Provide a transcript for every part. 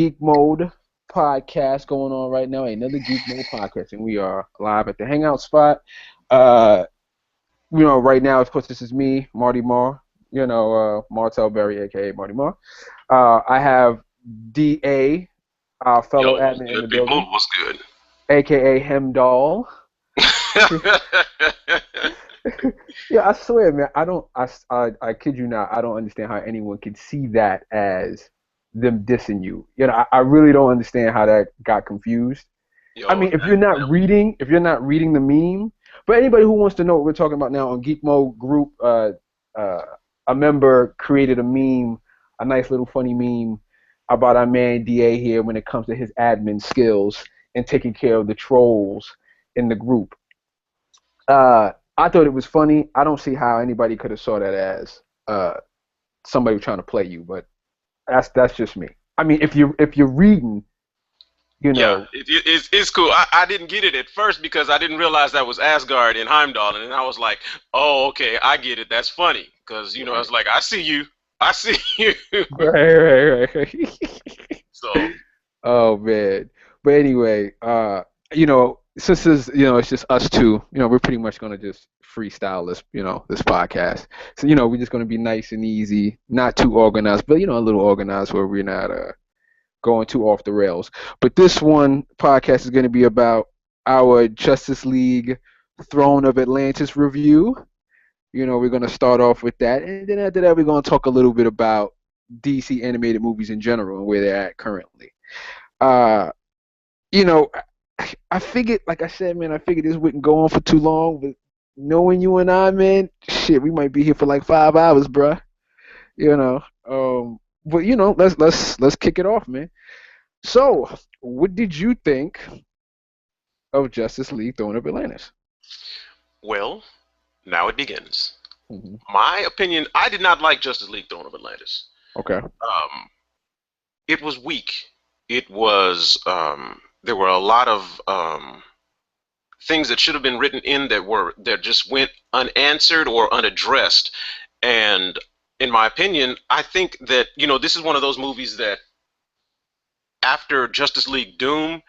Geek Mode podcast going on right now. Another Geek Mode podcast, and we are live at the Hangout spot. Uh, right now, of course, this is me, Marty Marr. Martel Berry, aka Marty Marr. I have DA, our fellow Yo, what's admin in the good, people? building, What's good? aka Hemdall. Yeah, I swear, man. I kid you not. I don't understand how anyone could see that as them dissing you. I really don't understand how that got confused. I Yo, mean, if you're not reading the meme, but anybody who wants to know what we're talking about now on Geek Mode Group, uh, a member created a meme, a nice little funny meme about our man DA here when it comes to his admin skills and taking care of the trolls in the group. I thought it was funny. I don't see how anybody could have saw that as somebody trying to play you, but that's just me. I mean, if you're reading, you yeah, know, it's cool. I didn't get it at first because I didn't realize that was Asgard in Heimdall, and then I was like, oh, okay, I get it. That's funny because I right, was like, I see you, I see you. right. So Oh man. But anyway, since it's just us two, we're pretty much gonna just freestyle this podcast. So, we're just gonna be nice and easy, not too organized, but a little organized where we're not going too off the rails. But this one podcast is gonna be about our Justice League Throne of Atlantis review. We're gonna start off with that, and then after that, we're gonna talk a little bit about DC animated movies in general and where they're at currently. Uh, you know, I figured, like I said, man, I figured this wouldn't go on for too long, but knowing you and I, man, shit, we might be here for like 5 hours, bruh. You know, but let's kick it off, man. So, what did you think of Justice League Throne of Atlantis? well, now it begins. Hmm. My opinion, I did not like Justice League Throne of Atlantis. Okay. It was weak. It was there were a lot of things that should have been written in that just went unanswered or unaddressed. And in my opinion, I think that this is one of those movies that after Justice League Doom,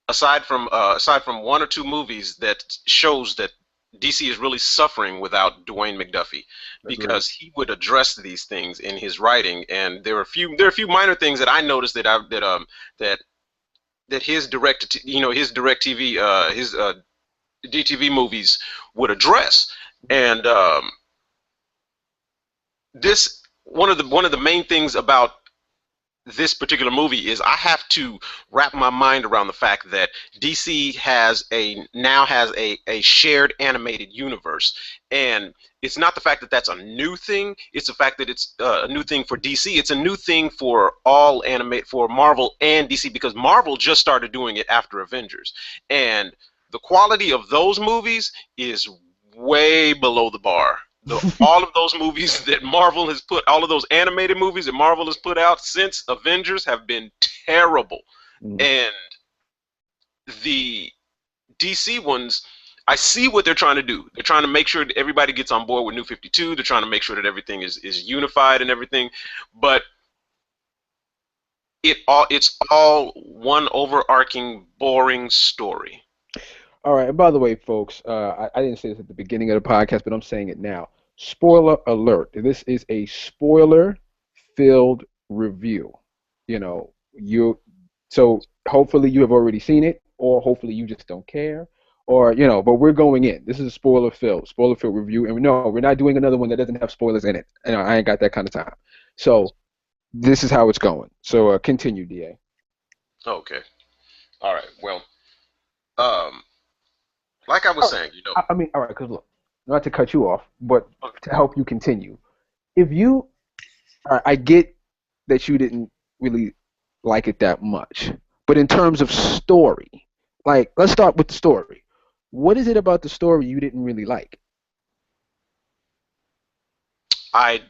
aside from one or two movies that shows that DC is really suffering without Dwayne McDuffie, Agreed. because he would address these things in his writing, and there are a few minor things that I noticed that his direct TV his DTV movies would address. And this one of the main things about this particular movie is I have to wrap my mind around the fact that DC now has a shared animated universe, and it's not the fact that that's a new thing. It's the fact that it's a new thing for DC. It's a new thing for for Marvel and DC, because Marvel just started doing it after Avengers, and the quality of those movies is way below the bar. All of those movies that Marvel has put, all of those animated movies that Marvel has put out since Avengers have been terrible. Mm. And the DC ones, I see what they're trying to do. They're trying to make sure that everybody gets on board with New 52. They're trying to make sure that everything is unified and everything. But it's all one overarching boring story. All right. And by the way, folks, I didn't say this at the beginning of the podcast, but I'm saying it now. Spoiler alert. This is a spoiler-filled review. You know, so hopefully you have already seen it, or hopefully you just don't care, or but we're going in. This is a spoiler-filled review, and no, we're not doing another one that doesn't have spoilers in it. I ain't got that kind of time. So this is how it's going. So continue, Da. Okay. All right. Well, um, like I was saying, I mean, all right, because look, not to cut you off, but to help you continue. If you, all right, I get that you didn't really like it that much, but in terms of story, like, let's start with the story. What is it about the story you didn't really like? I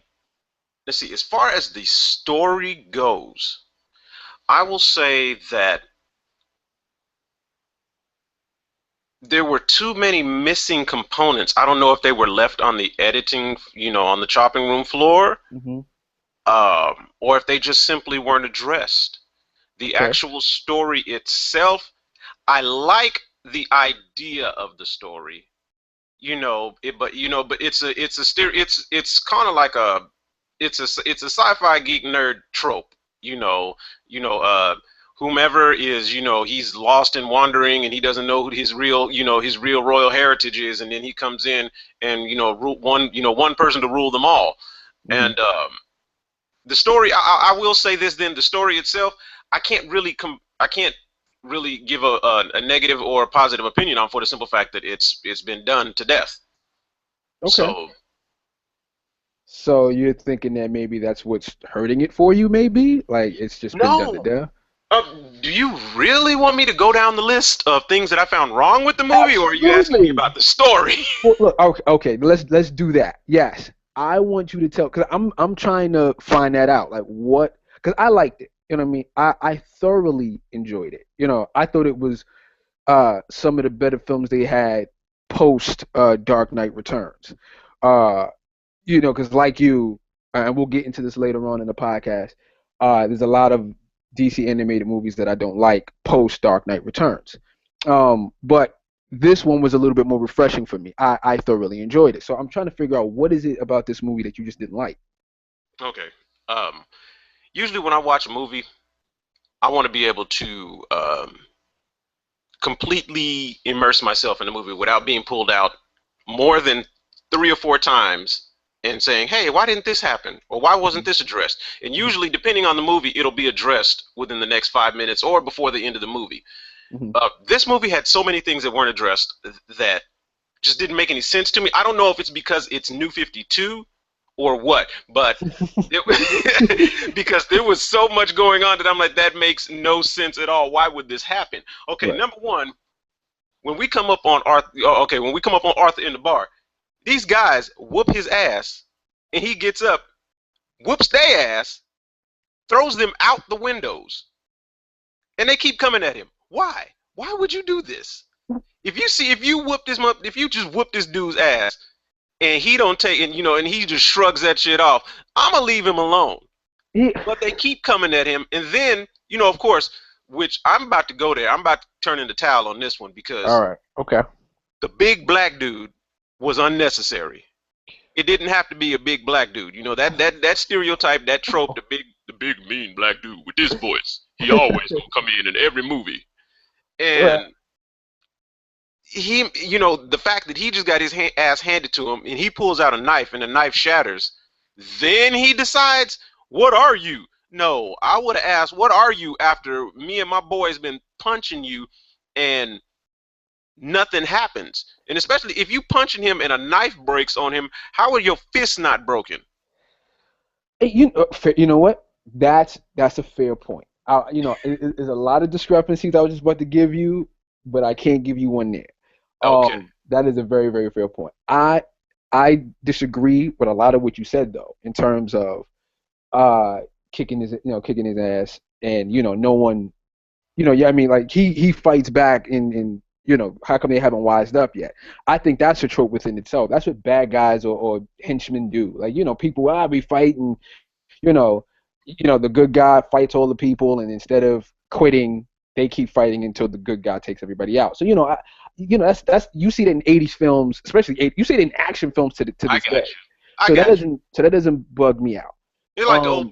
let's see. As far as the story goes, I will say that there were too many missing components. I don't know if they were left on the editing, on the chopping room floor, Hmm. or if they just simply weren't addressed. The Okay. actual story itself, I like the idea of the story, but it's kind of like it's a sci-fi geek nerd trope, you know, you know, uh, whomever is, he's lost and wandering, and he doesn't know who his real royal heritage is, and then he comes in and one person to rule them all, Hmm. and the story. I will say this, then the story itself, I can't really give a negative or a positive opinion on, for the simple fact that it's been done to death. Okay. So So you're thinking that maybe that's what's hurting it for you, maybe? Like it's just been done to no. death? Uh, do you really want me to go down the list of things that I found wrong with the movie, or are you asking me Absolutely. about the story? Well, look, okay, okay, let's do that. Yes, I want you to tell because I'm trying to find that out. Like what? Because I liked it. You know what I mean? I thoroughly enjoyed it. I thought it was some of the better films they had post Dark Knight Returns. Uh, because like you, and we'll get into this later on in the podcast. There's a lot of DC animated movies that I don't like post Dark Knight Returns. But this one was a little bit more refreshing for me. I thoroughly enjoyed it. So I'm trying to figure out what is it about this movie that you just didn't like. Okay. Um, Usually when I watch a movie, I want to be able to completely immerse myself in the movie without being pulled out more than 3 or 4 times and saying, "Hey, why didn't this happen? Or why wasn't Mhm, this addressed?" And mhm, usually, depending on the movie, it'll be addressed within the next 5 minutes or before the end of the movie. mhm. This movie had so many things that weren't addressed that just didn't make any sense to me. I don't know if it's because it's New 52 or what, but because there was so much going on that I'm like, that makes no sense at all. Why would this happen? Okay, Right. number one, when we come up on Arthur in the bar, these guys whoop his ass, and he gets up, whoops their ass, throws them out the windows, and they keep coming at him. Why? Why would you do this? If you just whoop this dude's ass, and he don't take, and he just shrugs that shit off, I'm gonna leave him alone. Yeah. But they keep coming at him, and then, of course, which I'm about to go there. I'm about to turn in the towel on this one All because right. Okay. the big black dude was unnecessary. It didn't have to be a big black dude. That stereotype, that trope, the big mean black dude with this voice. He always gonna come in every movie. Right. And the fact that he just got his ass handed to him, and he pulls out a knife, and the knife shatters. Then he decides, "What are you?" No, I would have asked, "What are you?" After me and my boys been punching you, and nothing happens. And especially if you punching him and a knife breaks on him, how are your fists not broken? Hey, you know what? That's a fair point. There's a lot of discrepancies I was just about to give you, but I can't give you one there. Okay. That is a very, very fair point. I disagree with a lot of what you said though, in terms of uh kicking his ass, and no one, yeah, I mean, like he fights back in how come they haven't wised up yet? I think that's a trope within itself. That's what bad guys or henchmen do. Like, people be fighting, you know, the good guy fights all the people, and instead of quitting, they keep fighting until the good guy takes everybody out. So that's you see that in '80s films, especially you see it in action films to I this got day. you. I got you. So that doesn't bug me out. They're Um,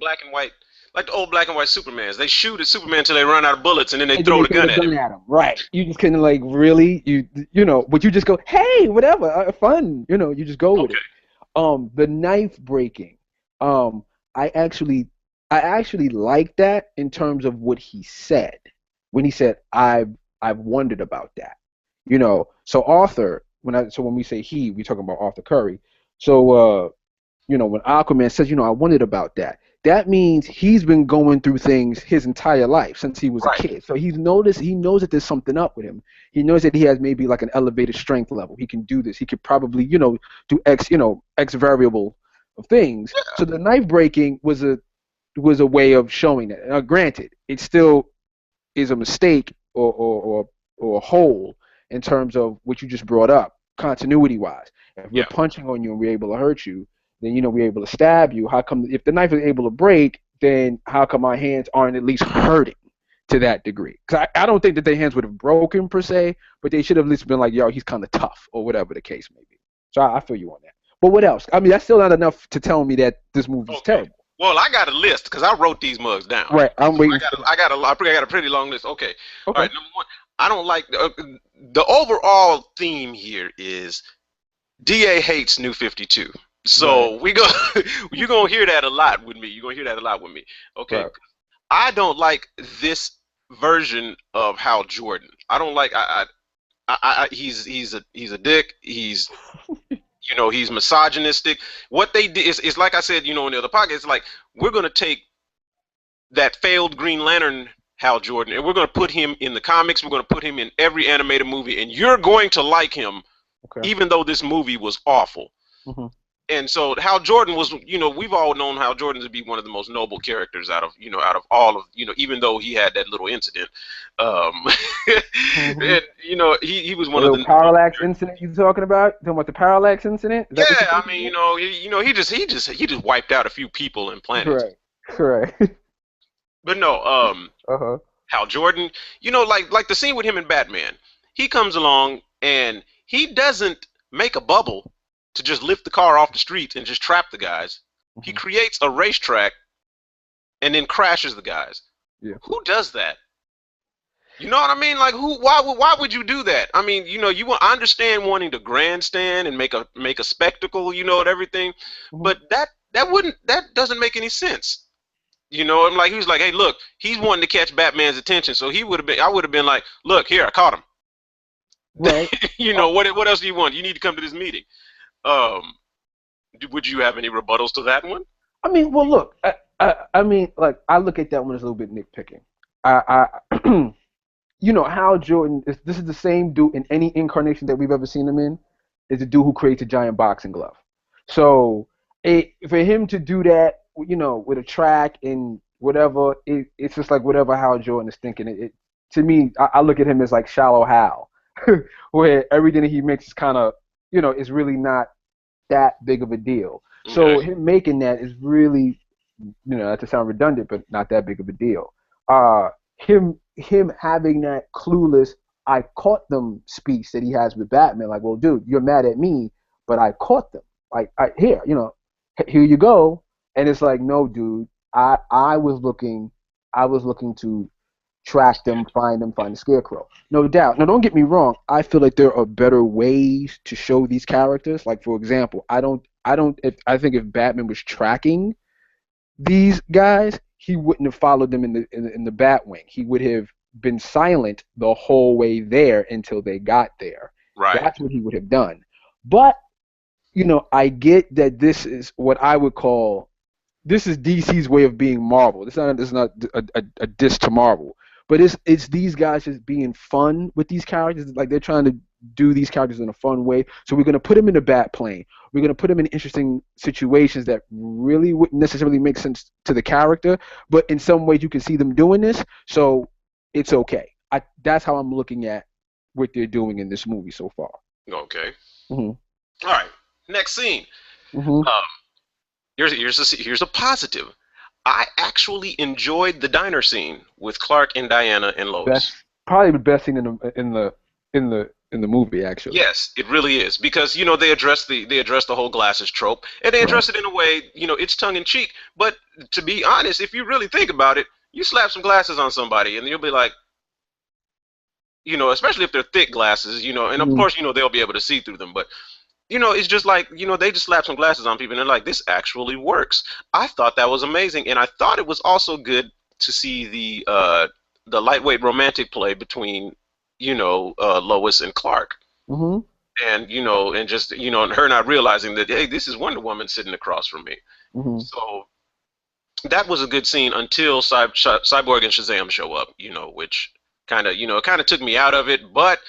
like the old black and white Supermans. They shoot at Superman until they run out of bullets, and then they and then throw they the throw the gun at him. gun at him. Right. You just kind of like really but you just go, hey, whatever, fun. You just go with Okay. it. The knife breaking. Um, I actually I actually like that in terms of what he said when he said I've wondered about that. So Arthur, when we say he, we're talking about Arthur Curry. So when Aquaman says, I wondered about that, that means he's been going through things his entire life since he was a Right. kid. So he knows that there's something up with him. He knows that he has maybe like an elevated strength level. He can do this. He could probably, do X variable of things. So the knife breaking was a way of showing that. Now, granted, it still is a mistake or a hole in terms of what you just brought up, continuity wise. If we're Yeah. punching on you and we're able to hurt you, then we're able to stab you. How come if the knife is able to break, then how come our hands aren't at least hurting? to that degree. Because I don't think that their hands would have broken per se, but they should have at least been like, yo, he's kind of tough or whatever the case may be. So I feel you on that. But what else? I mean, that's still not enough to tell me that this movie's Okay. terrible. Well, I got a list because I wrote these mugs down. Right. I'm So waiting. I got a pretty long list. Okay. All Okay. right. Number one, I don't like the overall theme here is DA hates New 52. So Right. we go you're gonna hear that a lot with me. You're gonna hear that a lot with me. Okay. Right. I don't like this version of Hal Jordan. I don't like he's a dick. He's misogynistic. What they did is like I said, in the other podcast, it's like we're gonna take that failed Green Lantern Hal Jordan and we're gonna put him in the comics. We're gonna put him in every animated movie, and you're going to like him, Okay. even though this movie was awful. Mm-hmm. And so Hal Jordan was, we've all known Hal Jordan to be one of the most noble characters out of all of, even though he had that little incident. Mm-hmm. And, he was The one of little the parallax incident you talking about? Talking about the parallax incident? Is yeah. that what you're I talking mean, about? he just wiped out a few people and planets. Correct. Correct. But no, Uh-huh. Hal Jordan, like the scene with him and Batman. He comes along and he doesn't make a bubble to just lift the car off the street and just trap the guys. He Mm-hmm. creates a racetrack and then crashes the guys. Yeah. Who does that? You know what I mean? Like who? Why would you do that? I mean, I understand wanting to grandstand and make a spectacle, and everything, Mm-hmm. but that doesn't make any sense. And like he was like, hey, look, he's wanting to catch Batman's attention, so I would have been like, look, here, I caught him. Right. What else do you want? You need to come to this meeting. Um, would you have any rebuttals to that one? I mean, well, look, I mean, like, I look at that one as a little bit nitpicking. I Hal Jordan, this is the same dude in any incarnation that we've ever seen him in, is the dude who creates a giant boxing glove. So, for him to do that, with a track and whatever, it's just like whatever Hal Jordan is thinking. To me, I look at him as like shallow Hal, where everything that he makes is kind of, is really not that big of a deal. So Okay. him making that is really, not to sound redundant, but not that big of a deal. Him having that clueless "I caught them" speech that he has with Batman, like, well, dude, you're mad at me, but I caught them. Like, here you go. And it's like, no, dude, I was looking to track them, find the Scarecrow. No doubt. Now, don't get me wrong. I feel like there are better ways to show these characters. Like, for example, I think if Batman was tracking these guys, he wouldn't have followed them in the Batwing. He would have been silent the whole way there until they got there. Right. That's what he would have done. But I get that this is what I would call, this is DC's way of being Marvel. This is not a diss to Marvel, but it's these guys just being fun with these characters. Like, they're trying to do these characters in a fun way. So we're gonna put them in a bat plane. We're gonna put them in interesting situations that really wouldn't necessarily make sense to the character, but in some ways you can see them doing this. So it's okay. That's how I'm looking at what they're doing in this movie so far. Okay. Mm-hmm. All right. Next scene. Mm-hmm. Here's a positive. I actually enjoyed the diner scene with Clark and Diana and Lois. Probably the best scene in the movie, actually. Yes, it really is, because they address the whole glasses trope, and they address it in a way, it's tongue in cheek. But to be honest, if you really think about it, you slap some glasses on somebody, and you'll be like, especially if they're thick glasses, and of course, they'll be able to see through them, but. It's just like, they just slap some glasses on people and they're like, this actually works. I thought that was amazing. And I thought it was also good to see the lightweight romantic play between, Lois and Clark. Mm-hmm. And, and just, and her not realizing that, hey, this is Wonder Woman sitting across from me. Mm-hmm. So that was a good scene until Cyborg and Shazam show up, which kind of took me out of it. But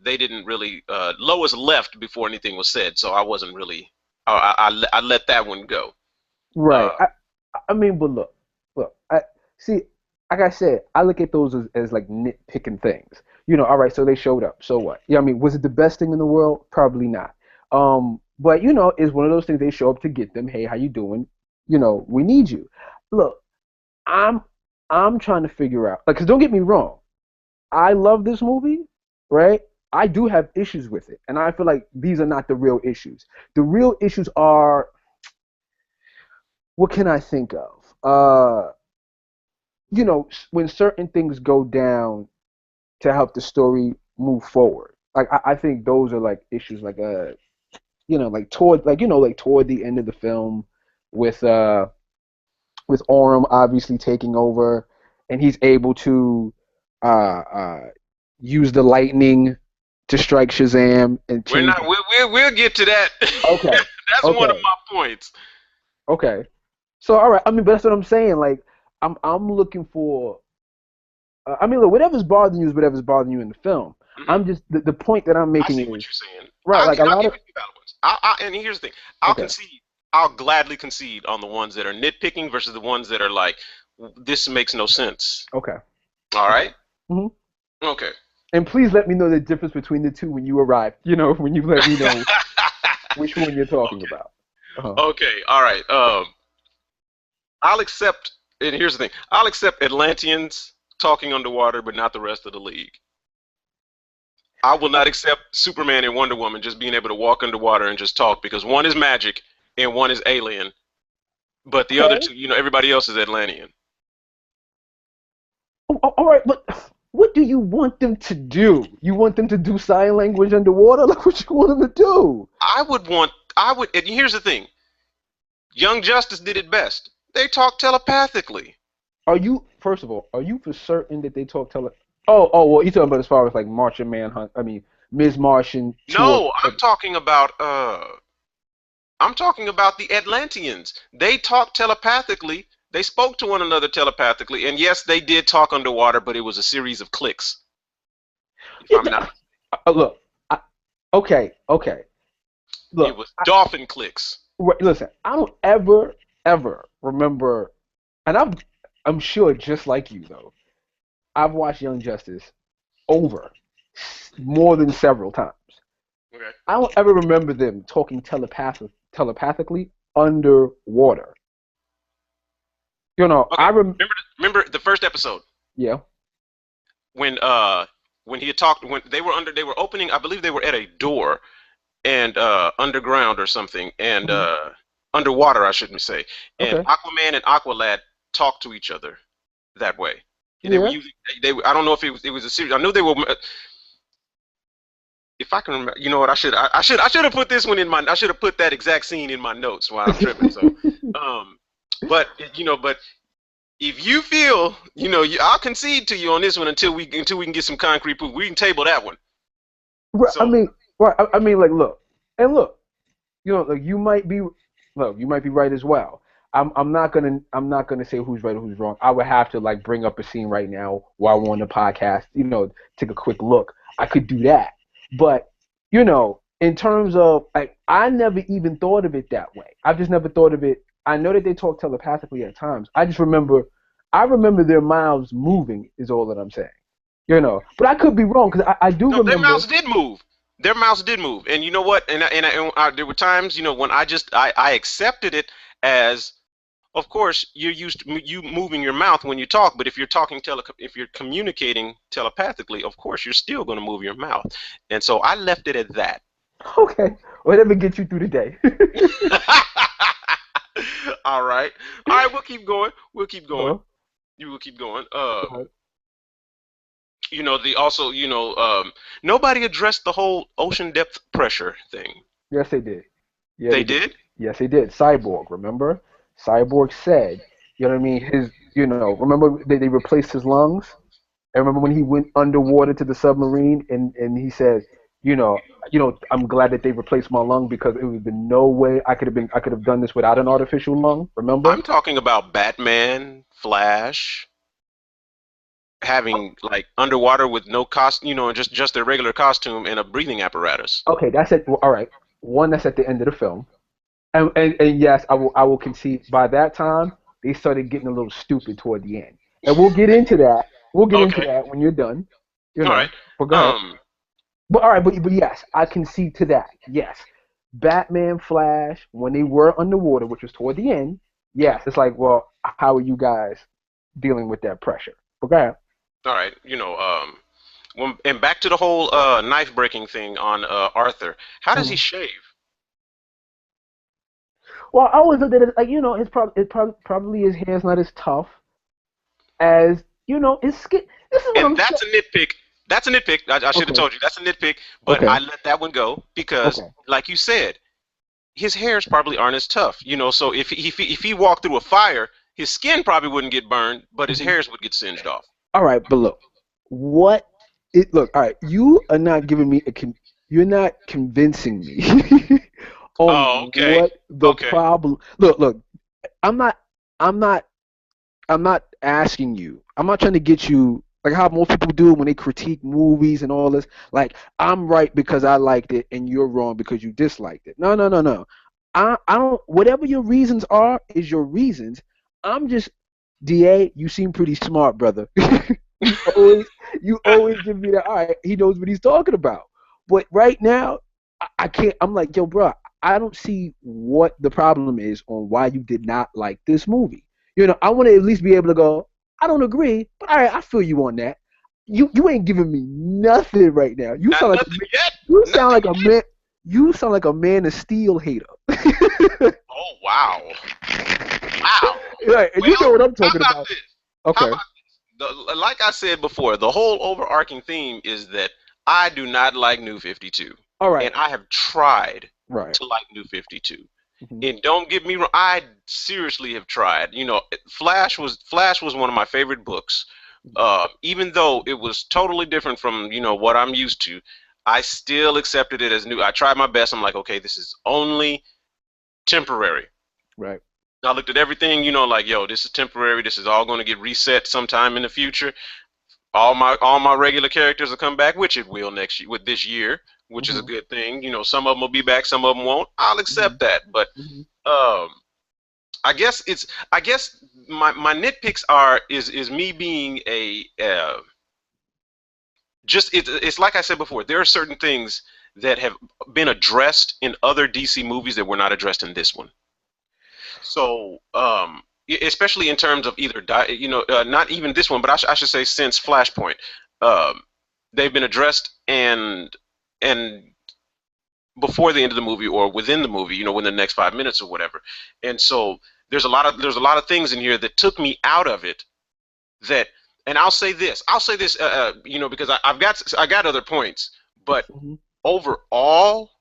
they didn't really. Lois left before anything was said, so I wasn't really. I let that one go. Right. I mean, but look. I see. Like I said, I look at those as like nitpicking things. All right. So they showed up. So what? Yeah. I mean, was it the best thing in the world? Probably not. But it's one of those things. They show up to get them. Hey, how you doing? We need you. Look, I'm I'm trying to figure out, like, 'cause don't get me wrong, I love this movie, right? I do have issues with it, and I feel like these are not the real issues. The real issues are, what can I think of? When certain things go down to help the story move forward. Like I think those are like issues, like like toward the end of the film, with Orm obviously taking over, and he's able to uh use the lightning to strike Shazam and We're change. not. We'll get to that. Okay, That's one of okay, my points. okay. So all right, I mean, but that's what I'm saying. Like I'm looking for. I mean, look, whatever's bothering you is whatever's bothering you in the film. Hmm. I'm just the point that I'm I making see what is you're saying. right. Like a I'll lot give of you some valid ones. And here's the thing. I'll okay, concede. I'll gladly concede on the ones that are nitpicking versus the ones that are like, this makes no sense. okay, All okay. right. Hmm. Okay. And please let me know the difference between the two when you arrive. When you let me know which one you're talking Okay. about. Uh-huh. Okay. All right. I'll accept. And here's the thing. I'll accept Atlanteans talking underwater, but not the rest of the league. I will not accept Superman and Wonder Woman just being able to walk underwater and just talk because one is magic and one is alien, but the other Okay. two, everybody else is Atlantean. All right, but what do you want them to do? You want them to do sign language underwater? Like, what you want them to do? I would, and here's the thing. Young Justice did it best. They talk telepathically. Are you, first of all, are you for certain that they talk tele? Well, you talking about as far as like Martian Manhunt? I mean, Ms. Martian tour. No, I'm talking about the Atlanteans. They talk telepathically. They spoke to one another telepathically, and yes, they did talk underwater, but it was a series of clicks. If Yeah, I'm not, look, I, okay. it Look, was dolphin clicks. listen, I don't ever remember, and I'm sure just like you though, I've watched Young Justice over more than several times. Okay. I don't ever remember them talking telepathically underwater. Okay. Remember the first episode Yeah. when uh when he had talked when they were opening. I believe they were at a door and underground or something and Mhm. underwater I shouldn't say. And Okay. Aquaman and Aqualad talked to each other that way. They were Yeah. using I don't know if it was a series. I knew they were. If I can remember, you know what? I should have put this one in my. I should have put that exact scene in my notes while I'm tripping. So, um, but if you feel, I'll concede to you on this one until we can get some concrete proof. We can table that one. I So mean, right. I mean, like, look. Like you might be right as well. I'm not gonna say who's right or who's wrong. I would have to like bring up a scene right now while we're on the podcast. Take a quick look. I could do that, but in terms of like, I never even thought of it that way. I've just never thought of it. I know that they talk telepathically at times. I remember their mouths moving. Is all that I'm saying. But I could be wrong because I do no, their remember. mouths did move. Their mouths did move, and you know what? And there were times, when I accepted it as, of course, you're used to you moving your mouth when you talk, but if you're communicating telepathically, of course, you're still going to move your mouth. And so I left it at that. Okay, whatever gets you through the day. All right. All right, we'll keep going. We'll keep going. Uh-huh. You will keep going. Go ahead. The also, nobody addressed the whole ocean depth pressure thing. Yes, they did. Yeah, They they did. did? Yes, they did. Cyborg, remember? Cyborg said, you know what I mean? Remember they replaced his lungs? And remember when he went underwater to the submarine and he said, I'm glad that they replaced my lung because it would have been no way I could have done this without an artificial lung. Remember? I'm talking about Batman, Flash, having like underwater with no cost, and just their regular costume and a breathing apparatus. Okay, that's it. Well, all right. One that's at the end of the film. And yes, I will concede. By that time, they started getting a little stupid toward the end, and we'll get into that. We'll get into Okay. that when you're done. All right. But go ahead. Um, But all right, but yes, I concede to that. Yes, Batman, Flash, when they were underwater, which was toward the end. Yes, it's like, well, how are you guys? dealing with that pressure. But go ahead. All right, and back to the whole knife breaking thing on Arthur. How does he Mhm. shave? Well, I always looked at it like probably his hair's not as tough as his skin. This is what And I'm saying. that's a nitpick. That's a nitpick. I should have Okay, told you that's a nitpick, but okay, I let that one go because, okay. like you said, his hairs probably aren't as tough. So if he walked through a fire, his skin probably wouldn't get burned, but his Mhm. hairs would get singed off. All right, but look, what it look. All right, you are not giving me you're not convincing me Oh, on okay, what the okay. problem. Look. I'm not. I'm not. I'm not asking you. I'm not trying to get you like how most people do when they critique movies and all this. Like I'm right because I liked it and you're wrong because you disliked it. No, no, no, no. I don't. Whatever your reasons are is your reasons. I'm just Da. You seem pretty smart, brother. you always you always give me that. All right, he knows what he's talking about. But right now, I can't. I'm like, yo, bro. I don't see what the problem is on why you did not like this movie. I want to at least be able to go. I don't agree, but all right, I feel you on that. You ain't giving me nothing right now. You Not sound like a nothing yet. you sound Nothing like a yet. man. You sound like a Man of Steel hater. Oh wow, wow. Right, and you know Well, what I'm how talking about about. this? How Okay, about like I said before, the whole overarching theme is that I do not like New 52, all right, and I have tried right. to like New 52. Hmm. And don't get me wrong, I seriously have tried. Flash was one of my favorite books. Even though it was totally different from what I'm used to, I still accepted it as new. I tried my best. I'm like, okay, this is only temporary. Right. I looked at everything, like, yo, this is temporary. This is all going to get reset sometime in the future. All my regular characters will come back, which it will next year with this year, which is a Hmm. good thing. Some of them will be back, some of them won't. I'll Hmm. accept that. But Hmm. um, I guess my nitpicks is me being a just it's like I said before. There are certain things that have been addressed in other DC movies that were not addressed in this one. So, especially in terms of either, not even this one, but I should say since Flashpoint, um, they've been addressed and before the end of the movie or within the movie, within the next 5 minutes or whatever. And so there's a lot of things in here that took me out of it. That, and I'll say this, because I got other points, but Hmm. overall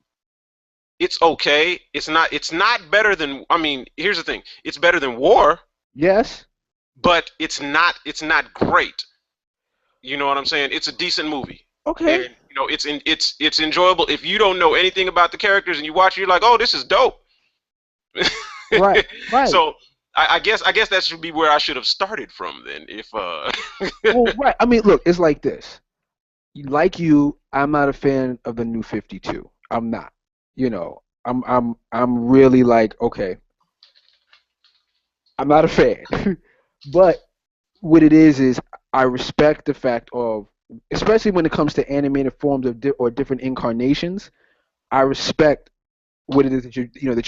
it's okay. It's not better than, I mean, here's the thing. It's better than War, Yes. but it's not great. You know what I'm saying? It's a decent movie. And Okay. it's enjoyable. If you don't know anything about the characters and you watch it, you're like, "Oh, this is dope." Right. Right. So, I guess that should be where I should have started from then. If Well, right. I mean, look, it's like this. Like you, I'm not a fan of the new 52. I'm not. I'm really like, okay, I'm not a fan. But what it is I respect the fact of, especially when it comes to animated forms or different incarnations, I respect what it is that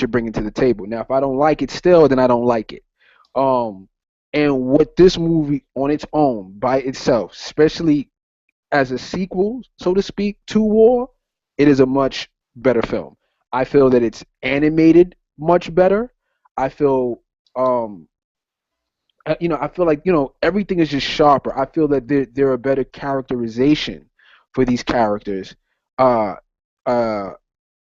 you're bringing to the table. Now, if I don't like it still, then I don't like it. Um, and what this movie on its own, by itself, especially as a sequel, so to speak, to War, it is a much better film. I feel that it's animated much better. I feel, um, I feel like everything is just sharper. I feel that there are better characterization for these characters, uh, uh,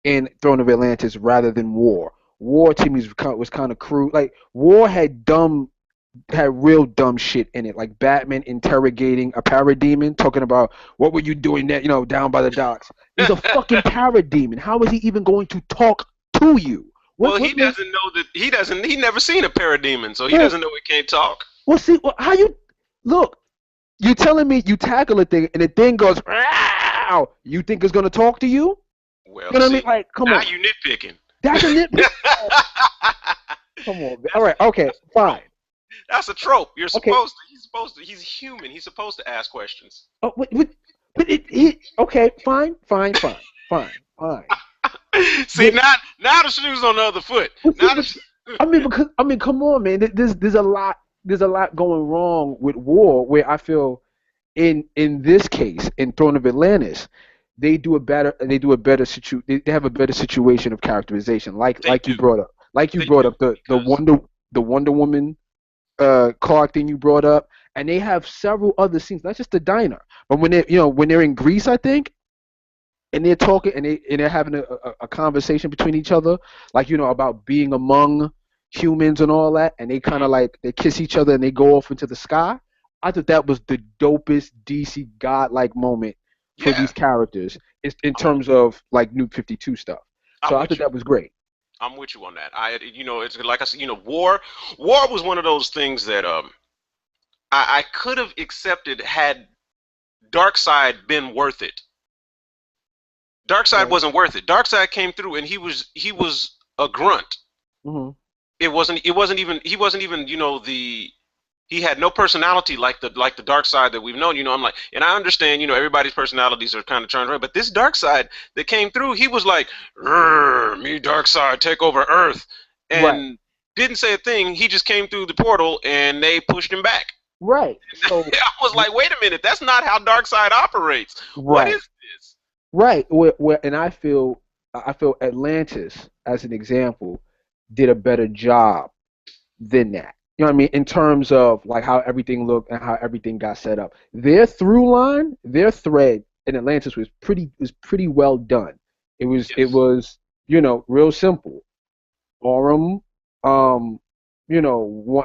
in Throne of Atlantis rather than War. War to me was kind of crude. Like War had real dumb shit in it, like Batman interrogating a parademon, talking about what were you doing there, down by the docks. He's a fucking parademon. How is he even going to talk to you? well, What he makes doesn't know that he never seen a parademon, so he well, doesn't know he can't talk. well see how you look? You telling me you tackle a thing and the thing goes, "Wow!" You think it's gonna talk to you? Well, You know what I mean? see, Like, come now on, you nitpicking. that's a nitpick. Come on, man. All right, okay, That's a trope. fine. That's a trope. You're Okay. supposed to. He's supposed to. He's human. He's supposed to ask questions. Oh, but okay, fine. See, But, now the shoe's on the other foot. but see, Now but I mean, come on, man. There's a lot. there's a lot going wrong with war where I feel in this case in Throne of Atlantis they have a better situation of characterization They like you do. brought up They do because the Wonder Woman Clark thing you brought up, and they have several other scenes, not just the diner, but when they're in Greece, I think, and they're talking and they're having a conversation between each other, like about being among humans and all that, and they kind mhm, of like they kiss each other and they go off into the sky. I thought that was the dopest DC godlike moment for yeah, these characters in I'm terms of like New 52 stuff. So I'm I with thought you. that was great. I'm with you on that. It's like I said, war was one of those things that I could have accepted had Darkseid been worth it. Darkseid Right. wasn't worth it. Darkseid came through and he was a grunt. Hmm. It wasn't even he wasn't even the he had no personality like the dark side that we've known. I'm like, and I understand, everybody's personalities are kind of turned around, but this dark side that came through, he was like, me dark side take over Earth, Right. and didn't say a thing. He just came through the portal and they pushed him back. Right. So I was like, wait a minute, that's not how dark side operates. What right. is this? Right. And I feel Atlantis, as an example, did a better job than that. You know what I mean? In terms of like how everything looked and how everything got set up. Their through line, their thread in Atlantis was pretty well done. It Yes. was, real simple. Orem, um,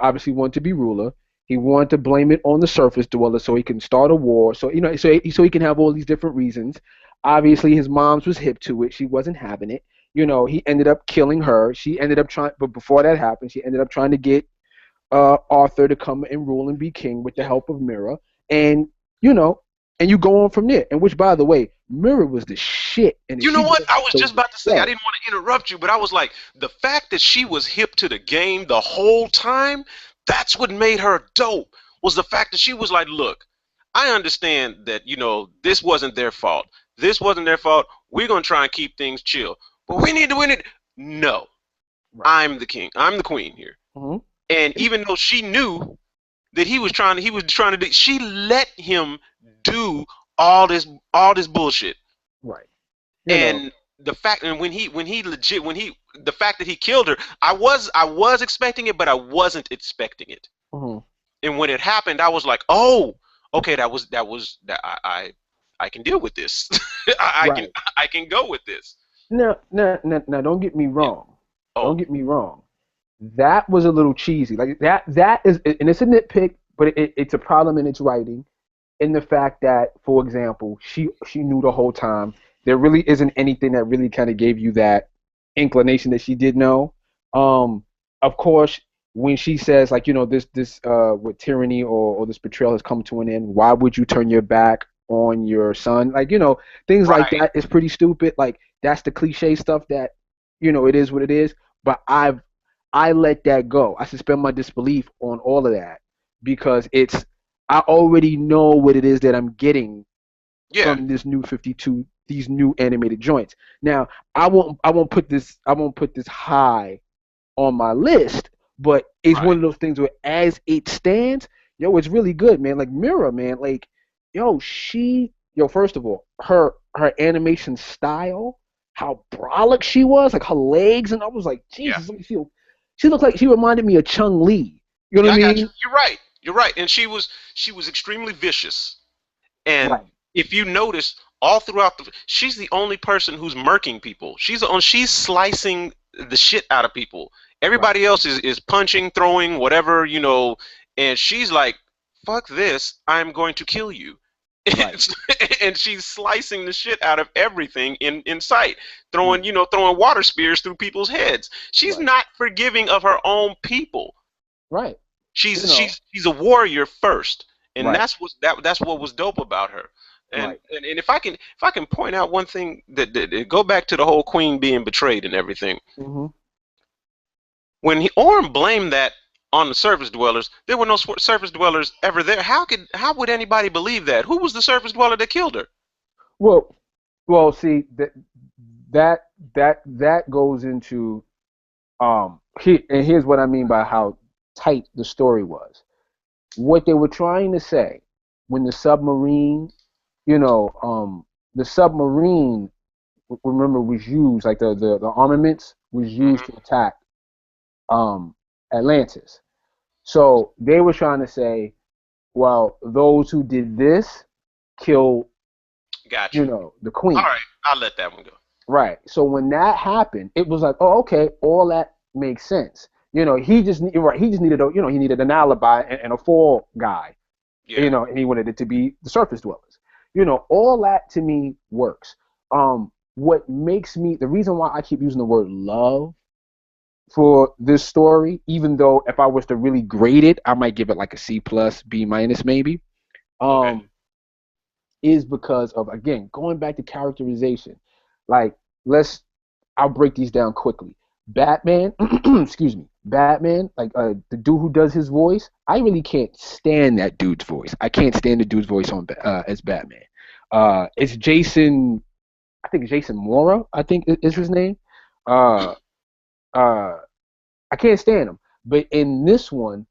obviously wanted to be ruler. He wanted to blame it on the surface dweller so he can start a war. So so he can have all these different reasons. Obviously, his mom's was hip to it. She wasn't having it. He ended up killing her. She ended up trying, but before that happened, she ended up trying to get Arthur to come and rule and be king with the Yeah. help of Mira, and you know, and you go on from there. And which, by the way, Mira was the shit, and You know she did what? I was the just about to say, I show. didn't want to interrupt you, but I was like, the fact that she was hip to the game the whole time, that's what made her dope. Was the fact that she was like, look, I understand that, this wasn't their fault. This wasn't their fault. We're going to try and keep things chill. But we need to win it. No, Right. I'm the king. I'm the queen here. Hmm. And even though she knew that he was trying to do, she let him do all this bullshit. Right. You know. And the fact, and the fact that he killed her, I was expecting it, but I wasn't expecting it. Hmm. And when it happened, I was like, oh, okay, that I can deal with this. I can Right. I can go with this. Now, don't get me Yeah. wrong. Don't Oh, get me wrong. That was a little cheesy. Like that. That is, and it's a nitpick, but it's a problem in its writing. In the fact that, for example, she knew the whole time. There really isn't anything that really kind of gave you that inclination that she did know. Of course, when she says like, this with tyranny or this betrayal has come to an end, why would you turn your back on your son? Like, things like right. that is pretty stupid. Like that's the cliche stuff that, it is what it is. But I let that go. I suspend my disbelief on all of that because I already know what it is that I'm getting Yeah. from this new 52, these new animated joints. Now, I won't put this high on my list, but it's one Right. of those things where as it stands, yo, it's really good, man. Like Mira, man, like first of all, her animation style, how brolic she was, like her legs, and I was like, Yeah. Jesus, let me feel. She looked like she reminded me of Chung Li. You know Yeah, what I I got you. mean? You're right. You're right. And she was extremely vicious. And Right, if you notice, all throughout she's the only person who's murking people. She's slicing the shit out of people. right, Everybody else is punching, throwing, whatever, and she's like, fuck this, I'm going to kill you. right. And she's slicing the shit out of everything in sight, Mm, throwing water spears through people's heads. She's right, not forgiving of her own people. right. You she's know, she's she's a warrior first, and right, that's what was dope about her. And right. and if I can point out one thing that go back to the whole queen being betrayed and everything. Hmm. When Orm blamed that on the surface dwellers, there were no surface dwellers ever there. How would anybody believe that? Who was the surface dweller that killed her? Well, see that goes into and here's what I mean by how tight the story was. what they were trying to say when the submarine, you know, the submarine, remember, was used, like the armaments was used to Hmm. attack um, Atlantis. So they were trying to say, well, those who did this killed, Got you. the All queen. right, I'll let that one go. Right. So when that happened, it was like, oh, okay, all that makes sense. You're right. He just needed he needed an alibi and a fall guy. Yeah. And he wanted it to be the surface dwellers. All that to me works. What makes me the reason why I keep using the word love for this story, even though if I was to really grade it, I might give it like a C plus, B minus maybe. Okay. Um, is because of, again, going back to characterization. Like, let's I'll break these down quickly. Batman, excuse me, Batman, like the dude who does his voice, I really can't stand that dude's voice. I can't stand the dude's voice on as Batman. It's Jason, I think Jason Mora, I think is his name. Uh, uh, I can't stand him. But in this one,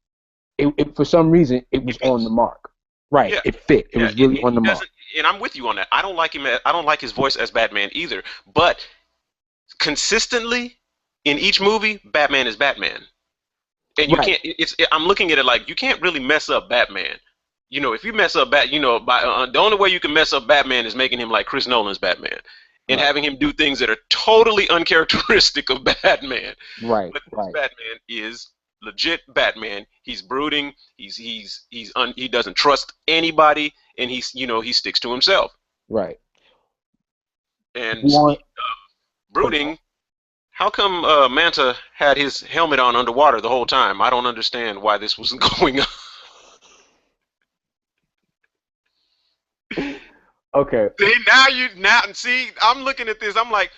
for some reason it It was on the fits. mark. Right, Yeah. it fit. It Yeah. was really on He the mark. doesn't, and I'm with you on that. I don't like him. I don't like his voice as Batman either. But consistently in each movie, Batman is Batman. And you Right, can't. I'm looking at it like you can't really mess up Batman. If you mess up the only way you can mess up Batman is making him like Chris Nolan's Batman, and right, having him do things that are totally uncharacteristic of Batman. right, But this right, Batman is legit Batman. He's brooding. He doesn't trust anybody, and he sticks to himself. right. And One, brooding. How come Manta had his helmet on underwater the whole time? I don't understand why this was going on. okay, See, see, I'm looking at this. I'm like,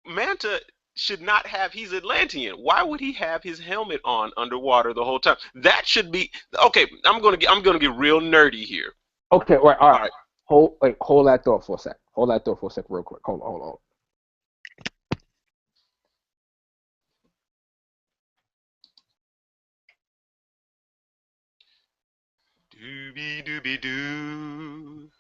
Manta should not have. He's Atlantean. Why would he have his helmet on underwater the whole time? That should be okay. I'm gonna get real nerdy here. okay, right, all All right. right. Hold that thought for a sec. Hold that thought for a sec, real quick. Hold on, hold on. Doobie doobie doo.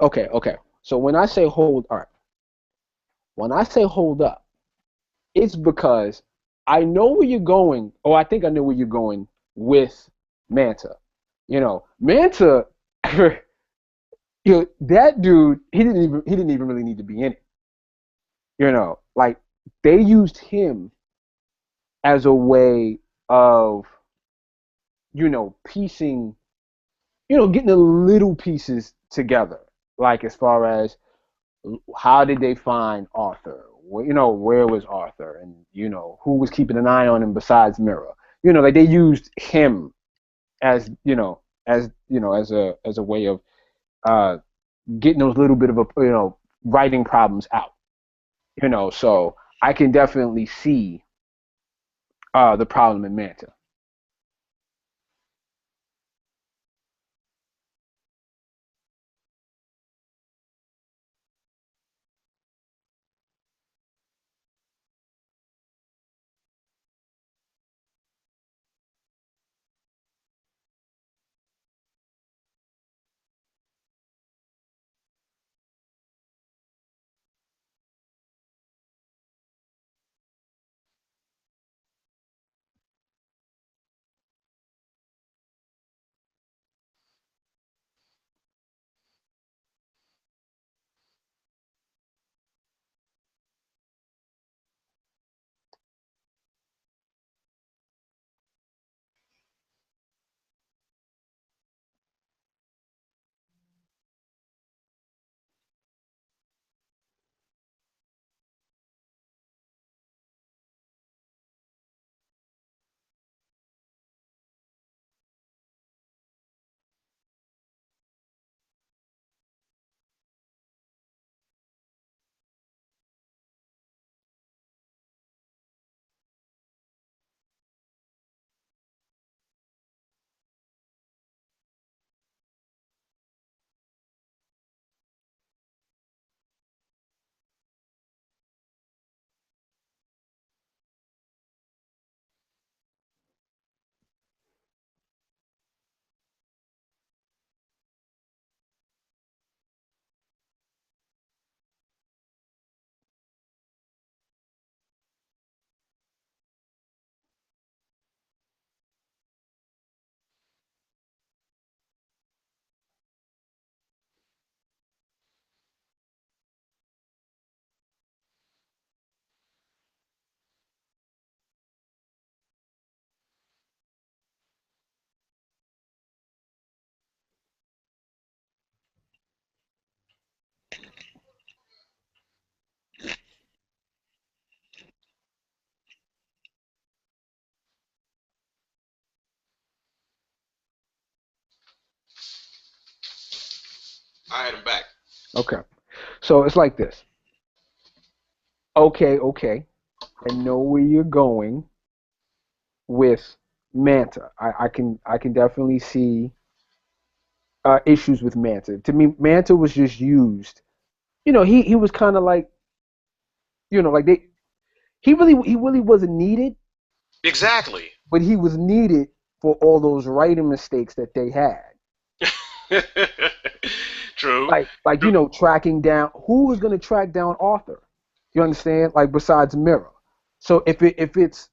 Okay, okay. So when I say hold, all right. When I say hold up, it's because I know where you're going. Oh, I think I know where you're going with Manta. Manta. That dude. He didn't even really need to be in it. Like, they used him as a way of piecing, getting the little pieces together, like as far as how did they find Arthur? Where was Arthur, and who was keeping an eye on him besides Mira? Like they used him as as a way of uh, getting those little bit of writing problems out. So I can definitely see the problem in Manta. I had him back. Okay, so it's like this. Okay, okay, I know where you're going with Manta. I can definitely see issues with Manta. To me, Manta was just used. He was kind of like like he really wasn't needed, Exactly. but he was needed for all those writing mistakes that they had. True. Like True. tracking down who was going to track down Arthur. You understand? Like besides Mira. So if it's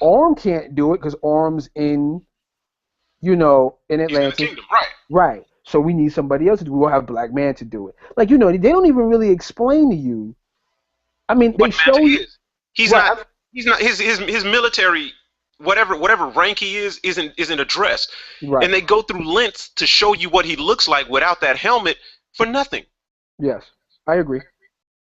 Orm can't do it because Orm's in He's in the Atlantis. kingdom, right? Right. So we need somebody else to do it. We'll have Black Man to do it. Like, they don't even really explain to you. I mean, they What Manta show you. is. He's Right. not. He's not. His military, whatever rank he is, isn't addressed, Right. and they go through lengths to show you what he looks like without that helmet for nothing. Yes. I agree.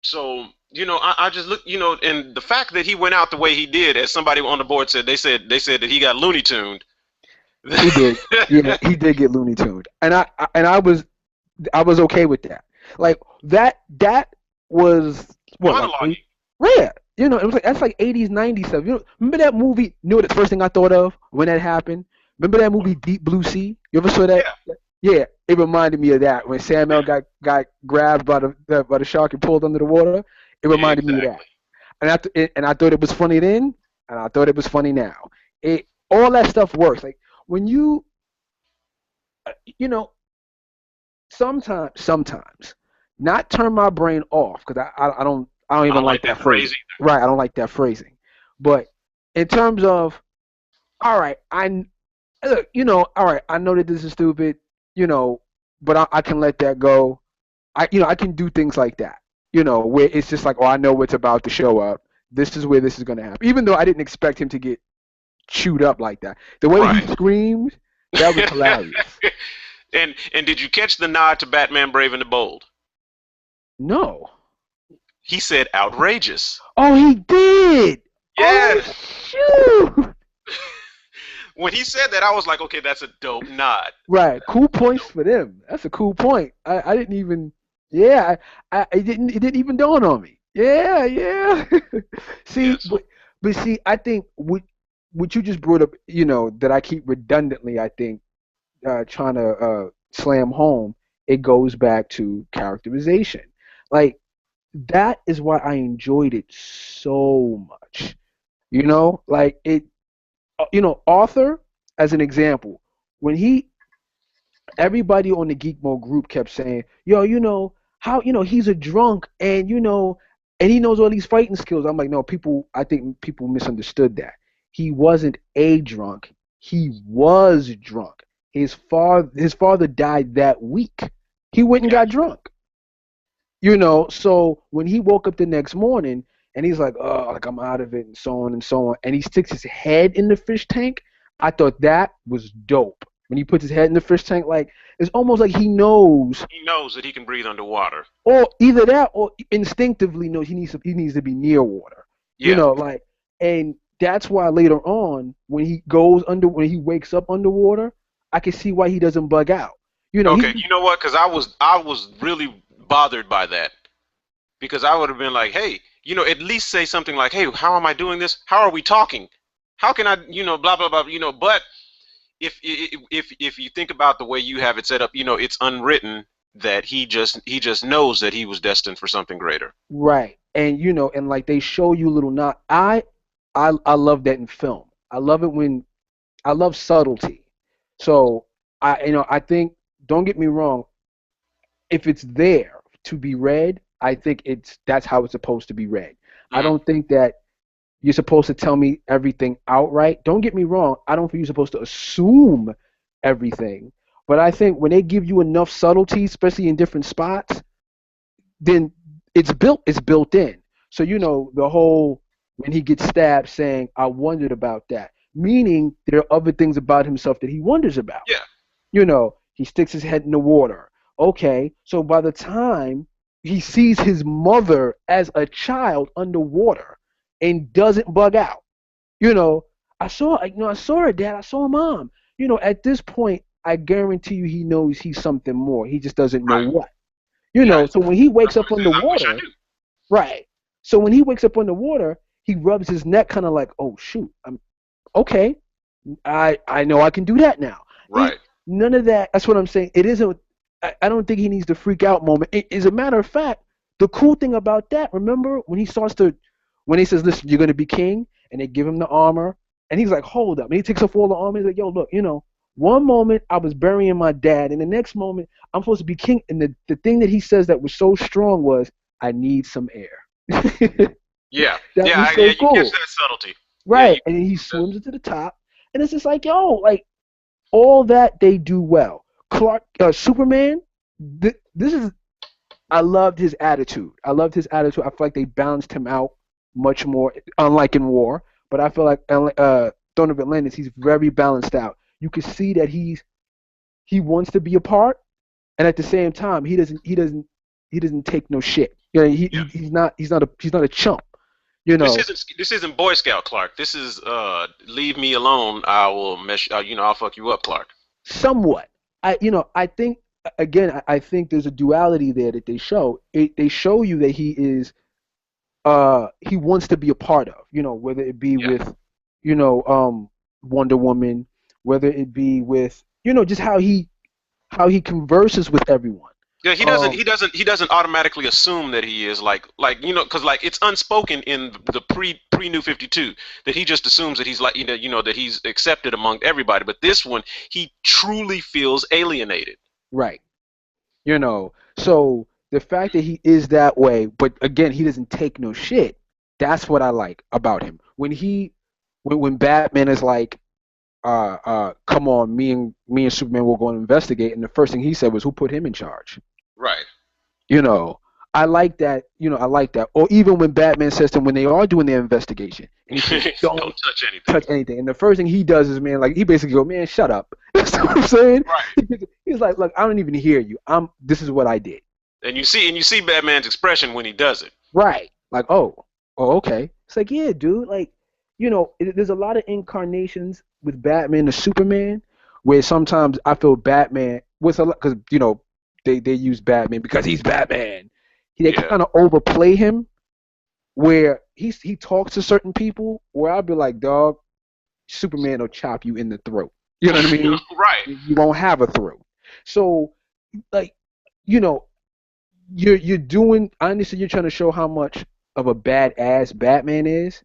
So I just look, and the fact that he went out the way he did, as somebody on the board said, they said that he got Looney Tuned. He did. Yeah, he did get Looney Tuned. And I was okay with that. Like that was what, like Monologue. rare. It was like that's like 80s, 90s stuff. Remember that movie? You know what the first thing I thought of when that happened? Remember that movie Deep Blue Sea? You ever saw that? Yeah, Yeah, it reminded me of that when Samuel got grabbed by the shark and pulled under the water. It yeah, reminded me of that, exactly. and I thought it was funny then, and I thought it was funny now. It All that stuff works. Like when you know, sometimes, not turn my brain off because I don't I even don't like like that that phrase phrasing. either. Right, I don't like that phrasing. But in terms of, all right, look, all right, I know that this is stupid, you know, but I can let that go. I can do things like that, where it's just like, oh, I know what's about to show up. This is where this is going to happen. Even though I didn't expect him to get chewed up like that. The way he Right. screamed, that was hilarious. And did you catch the nod to Batman Brave and the Bold? No. He said outrageous. Oh, he did. Yeah. Oh, shoot. When he said that, I was like, okay, that's a dope nod. Right. Cool points for them. That's a cool point. I didn't even. Yeah. It didn't even dawn on me. Yeah. Yeah. See, Yes. but see, I think what you just brought up, you know, that I keep redundantly, I think, trying to slam home. It goes back to characterization. Like that is why I enjoyed it so much. You know, like it. You know, Arthur, as an example, when he everybody on the Geek Mode group kept saying, "Yo, you know how you know he's a drunk, and you know, and he knows all these fighting skills." I'm like, no, people. I think people misunderstood that. He wasn't a drunk. He was drunk. His father died that week. He went and got Gotcha. drunk. You know, so when he woke up the next morning and he's like, "Oh, like I'm out of it," and so on and so on, and he sticks his head in the fish tank, I thought that was dope. When he puts his head in the fish tank, like it's almost like he knows, He knows that he can breathe underwater. or either that, or instinctively knows he needs to be near water. You Yeah. know, like, and that's why later on, when he wakes up underwater, I can see why he doesn't bug out. You know, Okay. he You know what? Because I was really bothered by that because I would have been like, hey, at least say something like, hey, how am I doing this? How are we talking? How can I, blah blah blah, But if you think about the way you have it set up, it's unwritten that he just knows that he was destined for something greater. right, and and like they show you little not. I love that in film. I love it when I love subtlety. So I think, don't get me wrong, if it's there to be read, I think that's how it's supposed to be read. I Mm, don't think that you're supposed to tell me everything outright. Don't get me wrong. I don't think you're supposed to assume everything. But I think when they give you enough subtlety, especially in different spots, then it's built in. So the whole when he gets stabbed saying, "I wondered about that," meaning there are other things about himself that he wonders about. yeah, He sticks his head in the water. Okay, so by the time he sees his mother as a child underwater and doesn't bug out, you know, I saw her dad, I saw mom. At this point, I guarantee you he knows he's something more. He just doesn't know right. what. Yeah. So when he wakes That's what up he says. I wish I underwater, knew. right? So when he wakes up underwater, he rubs his neck, kind of like, "Oh shoot, I'm okay. I know I can do that now." It Right. None of that. That's what I'm saying. It isn't. I don't think he needs the freak out moment. As a matter of fact, the cool thing about that, remember when he says, "Listen, you're gonna be king," and they give him the armor, and he's like, "Hold up," and he takes off all the armor. He's like, "Yo, look, one moment I was burying my dad, and the next moment I'm supposed to be king." And the thing that he says that was so strong was, "I need some air." Yeah. That Yeah. was Yeah. so You catch cool. that subtlety. Yeah. Right. And then he swims to the top. And it's just like, yo, like all that they do well. Superman, this is, I loved his attitude. I loved his attitude. I feel like they balanced him out much more, unlike in War. But I feel like Throne of Atlantis, he's very balanced out. You can see that he wants to be a part, and at the same time, he doesn't take no shit. Yeah. He's not a chump. You know, This isn't Boy Scout Clark. This is leave me alone. I will mess. I'll fuck you up, Clark. somewhat. I think again, I think there's a duality there that they show. They show you that he wants to be a part of. Whether it be Yeah. with you know um Wonder Woman, whether it be with just how he converses with everyone. Yeah, he doesn't. Um, He doesn't automatically assume that he is because it's unspoken in the pre New 52 that he just assumes that he's like that he's accepted among everybody. But this one, he truly feels alienated. right. So the fact that he is that way, but again, he doesn't take no shit. That's what I like about him. When Batman is like, come on, me and Superman will go and investigate, and the first thing he said was, "Who put him in charge?" Right. You know, I like that. I like that. Or even when Batman says to him when they are doing their investigation, and he says, "Don't Don't touch anything. touch anything." And the first thing he does is, man, like he basically go, "Man, shut up." That's what I'm saying. Right. He's like, "Look, I don't even hear you. This is what I did." And you see Batman's expression when he does it. Right. Like, oh, okay. It's like, yeah, dude. Like, there's a lot of incarnations with Batman to Superman, where sometimes I feel Batman with a lot because they use Batman because he's Batman. They Yeah. kind of overplay him, where he talks to certain people, where I'll be like, dog, Superman will chop you in the throat. You know what I mean? Right. You won't have a throat. So, like, you know, you're doing. I understand you're trying to show how much of a badass Batman is,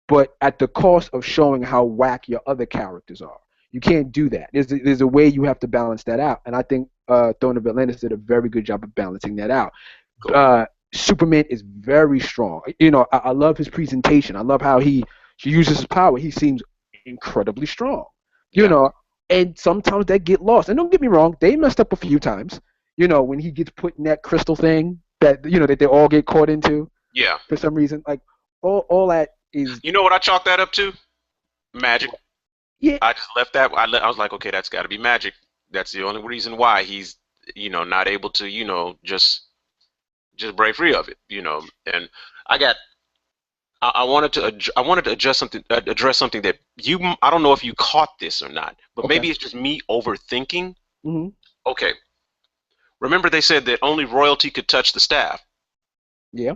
but at the cost of showing how whack your other characters are. You can't do that. There's a way you have to balance that out, and I think Throne of Atlantis did a very good job of balancing that out. Cool. Superman is very strong. I love his presentation. I love how he uses his power. He seems incredibly strong. You Yeah. know, and sometimes they get lost. And don't get me wrong, they messed up a few times. When he gets put in that crystal thing that they all get caught into Yeah. for some reason. Like all that is You know what I chalk that up to? Magic. yeah, I just left that. I was like, okay, that's got to be magic. That's the only reason why he's, not able to, just break free of it. And I got. I wanted to. I wanted to address something that you. I don't know if you caught this or not, but okay. maybe it's just me overthinking. Hmm. Okay. Remember they said that only royalty could touch the staff. Yeah.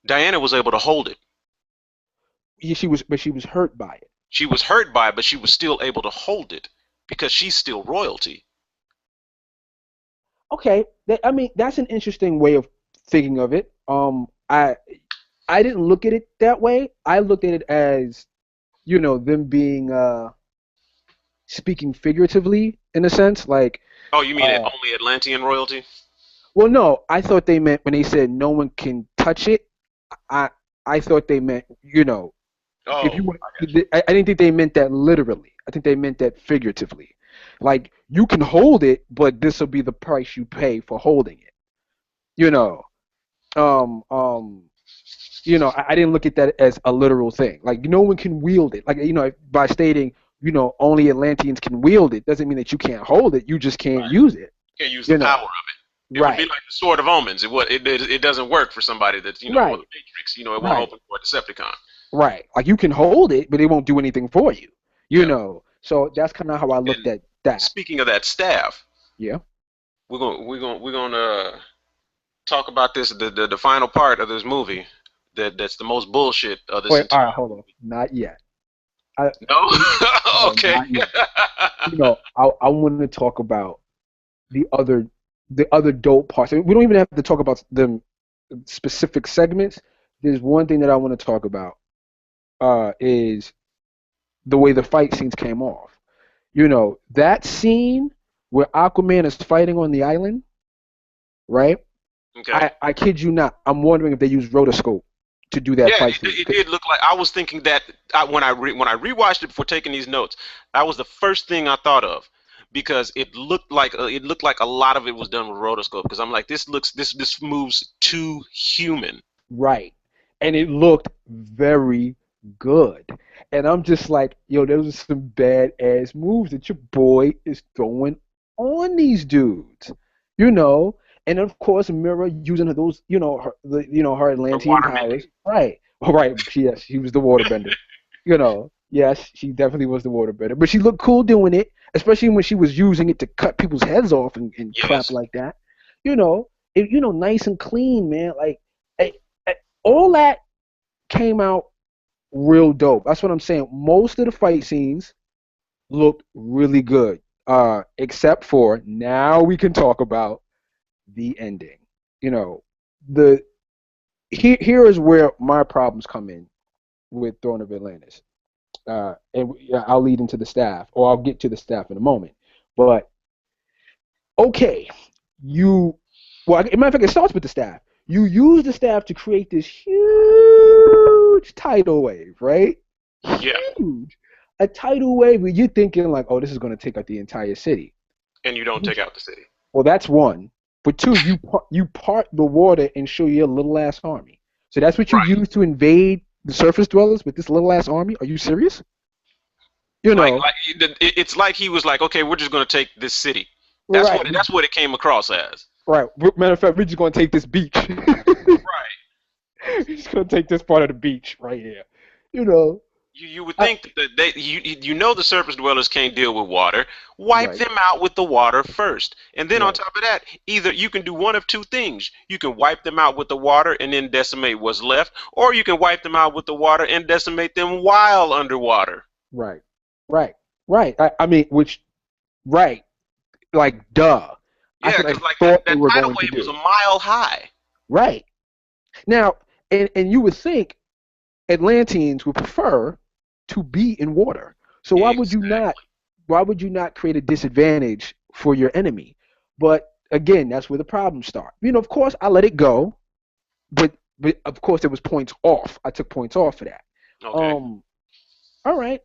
Diana was able to hold it. Yeah, but she was hurt by it. She was hurt by it, but she was still able to hold it because she's still royalty. Okay, I mean that's an interesting way of thinking of it. I didn't look at it that way. I looked at it as them being speaking figuratively in a sense, like Oh, you mean uh, only Atlantean royalty? well, no, I thought they meant when they said no one can touch it. I I thought they meant if Oh, you want. I got you. I didn't think they meant that literally. I think they meant that figuratively. Like you can hold it, but this will be the price you pay for holding it. You know. Um. Um. I didn't look at that as a literal thing. Like no one can wield it. Like by stating only Atlanteans can wield it doesn't mean that you can't hold it. You just can't use it. Can't use the You power know. of it. It would be Right. like the Sword of Omens. It doesn't work for somebody that's or Right. the Matrix. It won't Right. open for a Decepticon. Right. Like you can hold it, but it won't do anything for you. Yeah. So that's kind of how I looked And at that. speaking of that staff, Yeah. we're gonna talk about this the final part of this movie that's the most bullshit of this Wait. All entire. right. Hold on. Not yet. I, No. no, Okay. not yet. I want to talk about the other dope parts. I mean, we don't even have to talk about the specific segments. There's one thing that I want to talk about. Is the way the fight scenes came off. That scene where Aquaman is fighting on the island, right? Okay. I kid you not. I'm wondering if they used rotoscope to do that Yeah, fight it, scene. it did look like I was thinking that when I rewatched it before taking these notes, that was the first thing I thought of because it looked like a lot of it was done with rotoscope because I'm like this moves too human. Right. And it looked very good. And I'm just like, yo, those are some badass moves that your boy is throwing on these dudes. You know? And of course, Mira using those, her The Atlantean waterbending. powers. Right. All right. Yes, she was the waterbender. Yes, she definitely was the waterbender. But she looked cool doing it, especially when she was using it to cut people's heads off and crap Yes. like that. Nice and clean, man. Like, eh, all that came out real dope. That's what I'm saying. Most of the fight scenes looked really good. Except for now we can talk about the ending. You know, the here is where my problems come in with Throne of Atlantis. I'll lead into the staff, or I'll get to the staff in a moment. But okay, well, as a matter of fact, it starts with the staff. You use the staff to create this huge tidal wave, right? Yeah. Huge. A tidal wave where you're thinking like, oh, this is going to take out the entire city. And you don't take out the city. Well, that's one. But two, you part the water and show your little ass army. So that's what you Right. use to invade the surface dwellers with this little ass army? Are you serious? You Like, know, it's like he was like, okay, we're just going to take this city. right? That's what it came across as. Right. Matter of fact, we're just gonna take this beach. Right. We're just gonna take this part of the beach right here. You know. You would I, think that you know the surface dwellers can't deal with water. Wipe right. them out with the water first, and then on Right. top of that, either you can do one of two things: you can wipe them out with the water and then decimate what's left, or you can wipe them out with the water and decimate them while underwater. Right. Right. Right. I mean, which right. Like, duh. That's Yeah, what I because like thought they that were tidal going to wave was a do. mile high. Right. Now, and you would think Atlanteans would prefer to be in water. So Exactly. why would you not create a disadvantage for your enemy? But again, that's where the problems start. You know, of course I let it go, but of course there was points off. I took points off for that. Okay. Um all right.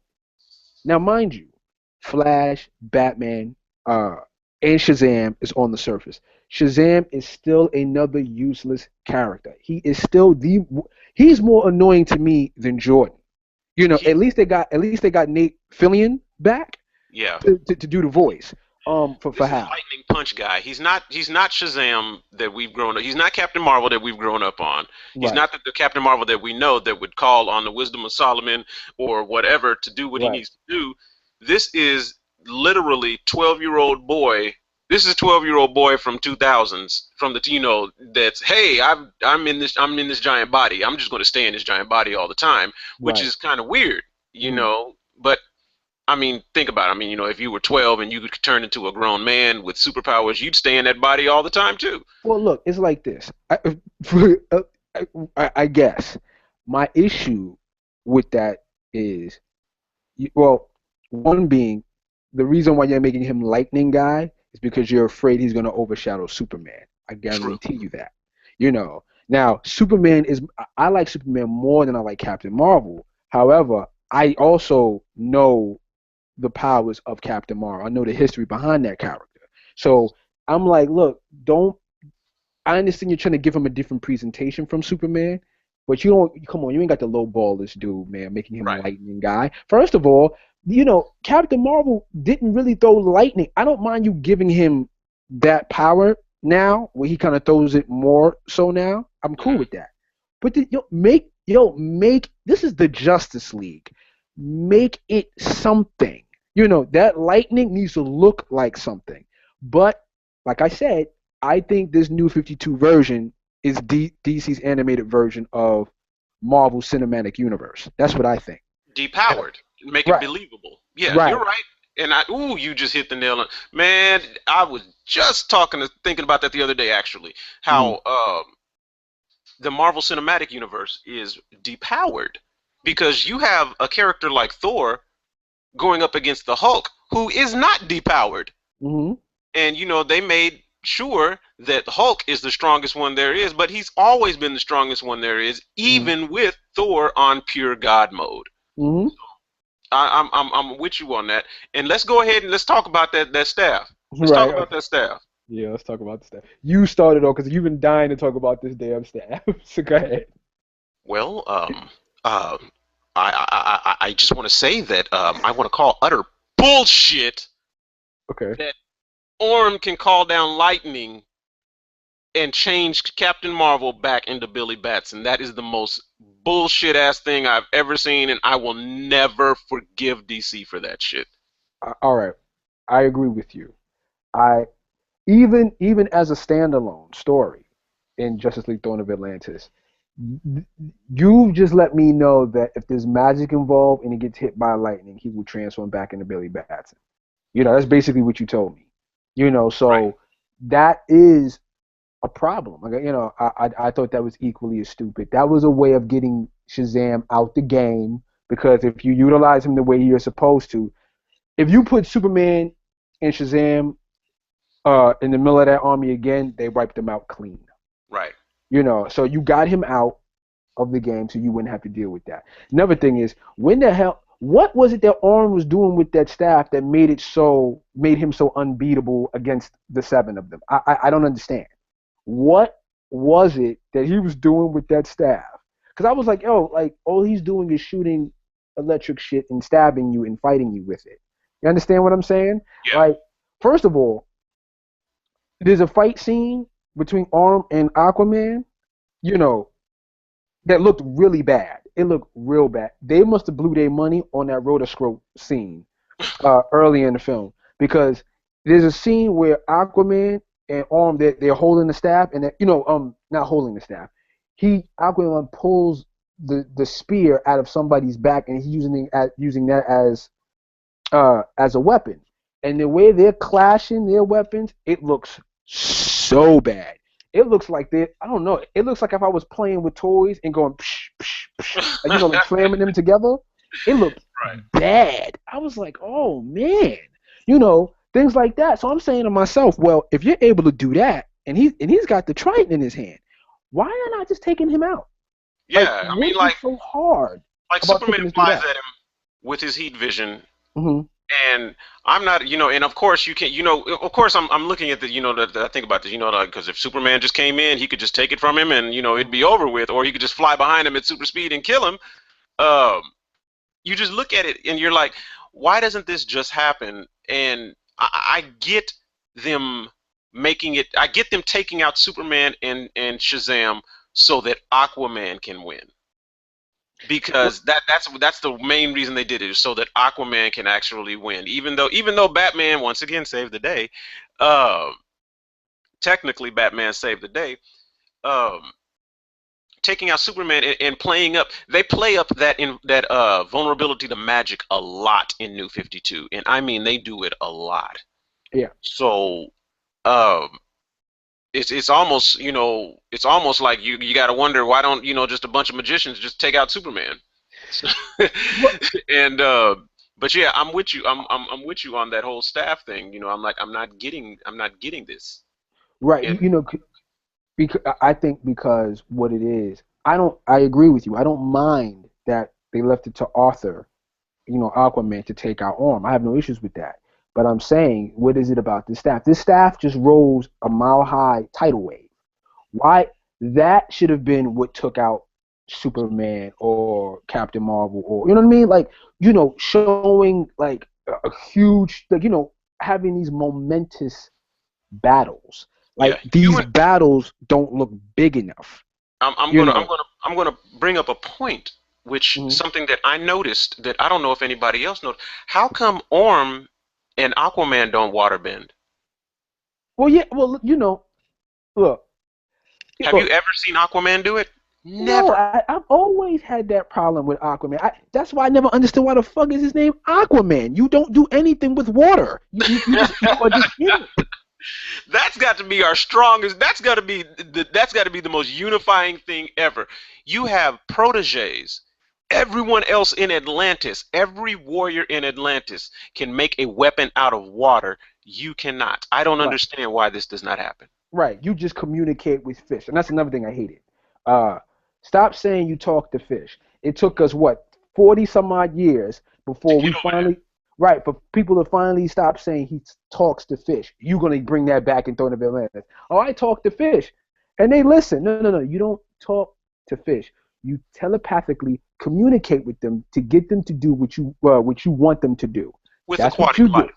Now mind you, Flash, Batman, uh and Shazam is on the surface. Shazam is still another useless character. He's more annoying to me than Jordan. You know, He, at least they got Nate Fillion back yeah. to do the voice for This is Hal. lightning punch guy. He's not Shazam that we've grown up. He's not Captain Marvel that we've grown up on. He's Right, not the Captain Marvel that we know that would call on the wisdom of Solomon or whatever to do what he right, needs to do. This is literally 12-year-old boy. This is 12-year-old boy from 2000s from the that's hey, I'm in this giant body. I'm just going to stay in this giant body all the time, which right. is kind of weird, Mhm. but I mean, think about it. I mean, if you were 12 and you could turn into a grown man with superpowers, you'd stay in that body all the time too. Well, look, it's like this. I guess my issue with that is, well, one being the reason why you're making him Lightning Guy is because you're afraid he's going to overshadow Superman. I True. guarantee you that. You know. Now, Superman is. I like Superman more than I like Captain Marvel. However, I also know the powers of Captain Marvel. I know the history behind that character. So I'm like, look, don't. I understand you're trying to give him a different presentation from Superman, but you don't. Come on, you ain't got to lowball this dude, man, making him Right. lightning guy. First of all, you know, Captain Marvel didn't really throw lightning. I don't mind you giving him that power now, where he kind of throws it more so now. I'm cool Hmm. with that. But make this is the Justice League. Make it something. You know, that lightning needs to look like something. But like I said, I think this new 52 version is DC's animated version of Marvel Cinematic Universe. That's what I think. Depowered. Make it Right, believable. Yeah, you're right. right. And you just hit the nail on. Man, I was just thinking about that the other day, actually. Mm, How the Marvel Cinematic Universe is depowered because you have a character like Thor going up against the Hulk, who is not depowered. mm-hmm, And they made sure that Hulk is the strongest one there is, but he's always been the strongest one there is, mm-hmm, even with Thor on pure God mode. mm-hmm. I'm with you on that. And let's go ahead and let's talk about that staff. Let's talk Right. about that staff. Yeah, let's talk about the staff. You started off because you've been dying to talk about this damn staff. So go ahead. Well, uh, I just want to say that I want to call utter bullshit Okay. that Orm can call down lightning and changed Captain Marvel back into Billy Batson. That is the most bullshit ass thing I've ever seen, and I will never forgive DC for that shit. All right. I agree with you. I even as a standalone story in Justice League Dawn of Atlantis, you just let me know that if there's magic involved and he gets hit by lightning, he will transform back into Billy Batson. You know, that's basically what you told me. You know, Right. so that is a problem. Like, you know, I thought that was equally as stupid. That was a way of getting Shazam out the game because if you utilize him the way you're supposed to, if you put Superman and Shazam in the middle of that army again, they wiped them out clean. Right. You know, so you got him out of the game so you wouldn't have to deal with that. Another thing is, when the hell, what was it that Orm was doing with that staff that made him so unbeatable against the seven of them? I don't understand. What was it that he was doing with that staff? Because I was like, yo, like all he's doing is shooting electric shit and stabbing you and fighting you with it. You understand what I'm saying? Yeah. Like, first of all, there's a fight scene between Arm and Aquaman, you know, that looked really bad. It looked real bad. They must have blew their money on that rotoscope scene early in the film because there's a scene where Aquaman and Arm they're holding the staff and not holding the staff. Aquaman pulls the spear out of somebody's back and he's using that as a weapon. And the way they're clashing their weapons, it looks so bad. It looks like I don't know. It looks like if I was playing with toys and going psh, psh, psh, like, like slamming them together. It looked Right. bad. I was like, oh man, things like that. So I'm saying to myself, well, if you're able to do that, and he's got the trident in his hand, why are not just taking him out? Yeah, I mean, like so hard. Like Superman flies at him with his heat vision. Mm-hmm. And I'm not, and of course you can't, of course I'm looking at the, that I think about this, because if Superman just came in, he could just take it from him and, it'd be over with, or he could just fly behind him at super speed and kill him. You just look at it and you're like, why doesn't this just happen? And I get them making it, I get them taking out Superman and Shazam so that Aquaman can win. Because that's the main reason they did it, is so that Aquaman can actually win. Even though Batman once again saved the day, technically Batman saved the day. Taking out Superman and they play up that vulnerability to magic a lot in New 52, and I mean they do it a lot. Yeah. So, it's almost like you got to wonder why don't just a bunch of magicians just take out Superman. And but yeah, I'm with you. I'm with you on that whole staff thing. I'm like I'm not getting this. Right. And, because I think because what it is, I agree with you. I don't mind that they left it to Arthur, Aquaman to take out Orm. I have no issues with that. But I'm saying, what is it about this staff? This staff just rose a mile-high tidal wave. Why? That should have been what took out Superman or Captain Marvel, or you know what I mean? Like, showing like a huge, like, having these momentous battles. Like these battles don't look big enough. I'm gonna bring up a point, which something that I noticed that I don't know if anybody else noticed. How come Orm and Aquaman don't waterbend? Well, yeah. Well, look. Have you ever seen Aquaman do it? Never. No, I've always had that problem with Aquaman. That's why I never understood why the fuck is his name Aquaman. You don't do anything with water. You are just in it. That's got to be our strongest. That's got to be the most unifying thing ever. You have proteges. Everyone else in Atlantis, every warrior in Atlantis can make a weapon out of water. You cannot. I don't understand why this does not happen. Right. You just communicate with fish. And that's another thing I hated. Stop saying you talk to fish. It took us, 40 some odd years before we finally, for people to finally stop saying he talks to fish. You're going to bring that back and throw it in Atlantis. Oh, I talk to fish. And they listen. No. You don't talk to fish. You telepathically communicate with them to get them to do what you want them to do. With aquatic life.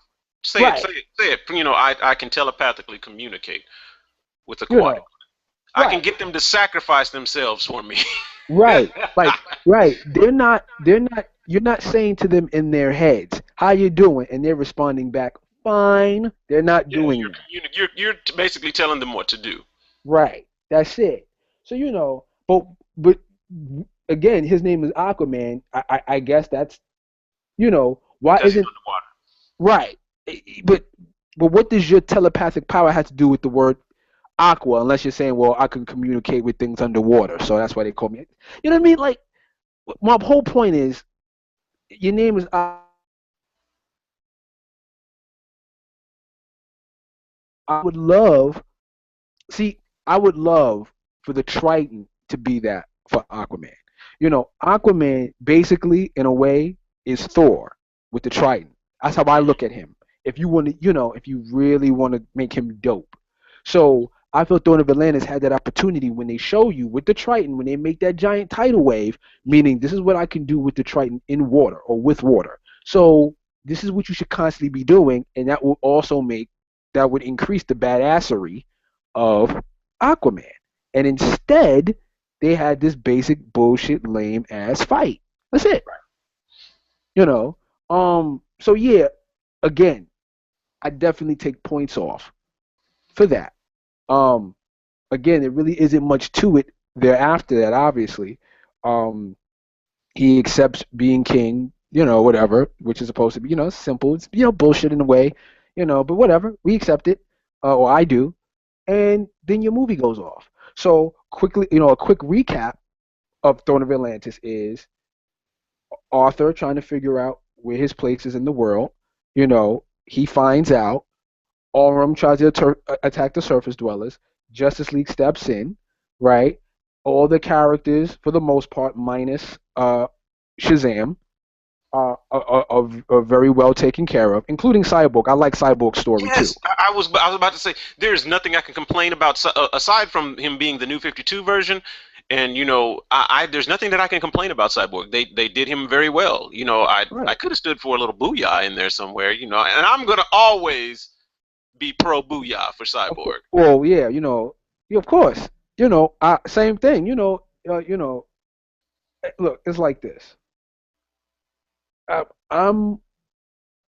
Say it. I can telepathically communicate with aquatic life. I can get them to sacrifice themselves for me. Right. They're not. You're not saying to them in their heads, "How you doing?" and they're responding back, "Fine." They're not doing that. You're basically telling them what to do. Right. That's it. So but again, his name is Aquaman. I guess that's why isn't underwater. Right? But what does your telepathic power have to do with the word aqua? Unless you're saying, well, I can communicate with things underwater, so that's why they call me. You know what I mean? Like, my whole point is, your name is Aqua. I would love for the Triton to be that for Aquaman. Aquaman basically, in a way, is Thor with the Triton. That's how I look at him. If you want to, if you really want to make him dope. So I feel Throne of Atlantis had that opportunity when they show you with the Triton, when they make that giant tidal wave, meaning this is what I can do with the Triton in water or with water. So this is what you should constantly be doing, and that will also that would increase the badassery of Aquaman. And instead, they had this basic bullshit, lame ass fight. That's it. You know. So yeah, again, I definitely take points off for that. Um, Again, there really isn't much to it thereafter that, obviously. Um, he accepts being king, whatever, which is supposed to be, simple. It's, bullshit in a way, but whatever. We accept it, or I do. And then your movie goes off. So, quickly, a quick recap of Throne of Atlantis is Arthur trying to figure out where his place is in the world. He finds out. Aurum tries to attack the surface dwellers. Justice League steps in, right? All the characters, for the most part, minus Shazam, are very well taken care of, including Cyborg. I like Cyborg's story too. Yes, I was about to say there's nothing I can complain about aside from him being the New 52 version, and there's nothing that I can complain about Cyborg. They did him very well. I Right. could have stood for a little booyah in there somewhere. And I'm gonna always be pro booyah for Cyborg. Well, yeah, yeah, of course. Same thing. Look, it's like this. I'm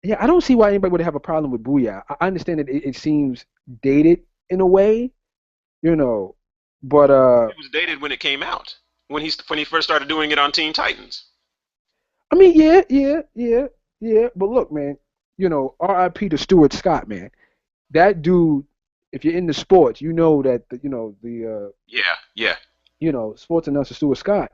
Yeah, I don't see why anybody would have a problem with Booyah. I understand that it seems dated in a way, you know, but It was dated when it came out, when he first started doing it on Teen Titans. I mean, yeah, yeah, yeah, yeah. But look, man, R.I.P. to Stuart Scott, man. That dude, if you're into sports, you know that Yeah, yeah, sports announcer Stuart Scott.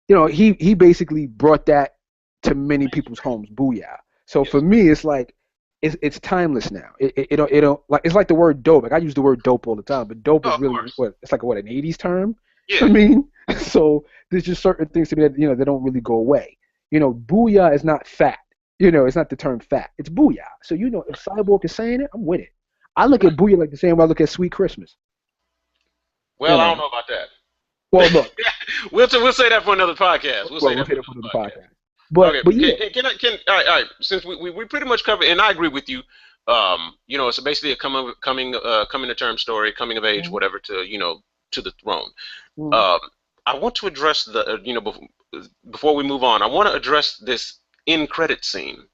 He basically brought that to many people's homes. Booyah. So for yes. me, it's like it's timeless now. It don't like it's like the word dope. Like I use the word dope all the time, but dope Oh, is of really course. what it's like an '80s term. I Yeah, mean, so there's just certain things to me that they don't really go away. Booyah is not fat. It's not the term fat. It's booyah. So if Cyborg is saying it, I'm with it. I look at booyah like the same way I look at Sweet Christmas. You well, I don't know. know about that. Well, look. We'll say that for another podcast. We'll Well, say we'll that for hit it for another the podcast. podcast. But Okay, but yeah. all right, all right. Since we pretty much covered, and I agree with you. It's basically a coming to term story, coming of age, Mhm, whatever, to the throne. mhm. Um, I want to address before we move on. I want to address this in credit scene,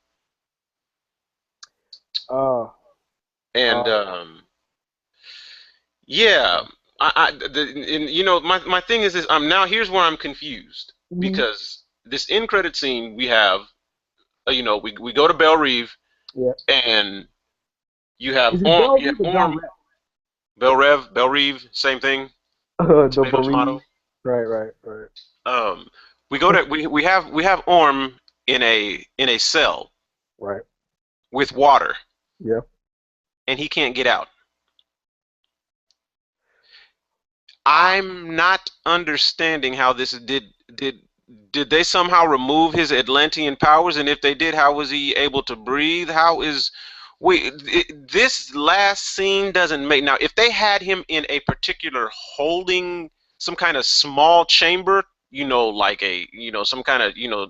Uh, and uh, yeah, my thing is this. Now here's where I'm confused mhm. because this in credit scene we have, we go to Belle Reve Yeah. and Is it Bell You have Reeve or Bell Orm, Rep? Belle Reve, same thing, The tomato Bereave. tomato. Right, right, right. Um, we go to we have Orm in a cell Right. with water, Yeah. and he can't get out. I'm not understanding how this did they somehow remove his Atlantean powers, and if they did, how was he able to breathe? How is this last scene doesn't make now if they had him in a particular holding some kind of small chamber, like a some kind of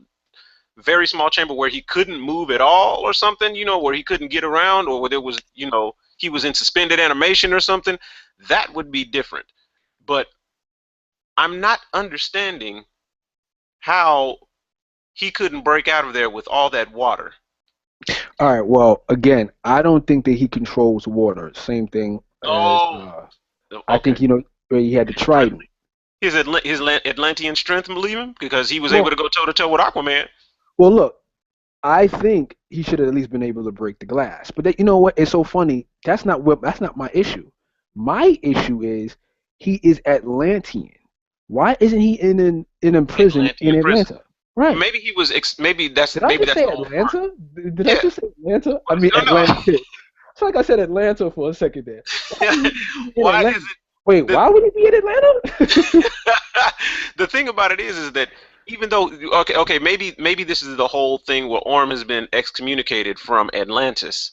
very small chamber where he couldn't move at all or something, where he couldn't get around, or where there was he was in suspended animation or something, that would be different. But I'm not understanding how he couldn't break out of there with all that water. All right. Well, again, I don't think that he controls water. Same thing as Oh, I okay. think where he had the Strength, trident. his Atlantean strength, believe him, because he was able Well, to go toe to toe with Aquaman. well, look. I think he should have at least been able to break the glass. But you know what? It's so funny. That's not my issue. My issue is he is Atlantean. Why isn't he in prison in Atlantean prison. Atlanta? Right. Maybe he was. Did I Maybe just that's say the whole part. Atlanta? Did I Yeah. just say Atlanta? I mean No, no. Atlantic. It's like I said Atlanta for a second there. Why would he be in Why Atlanta? is Wait, it why would he be in Atlanta? the thing about it is that even though okay, maybe this is the whole thing where Orm has been excommunicated from Atlantis.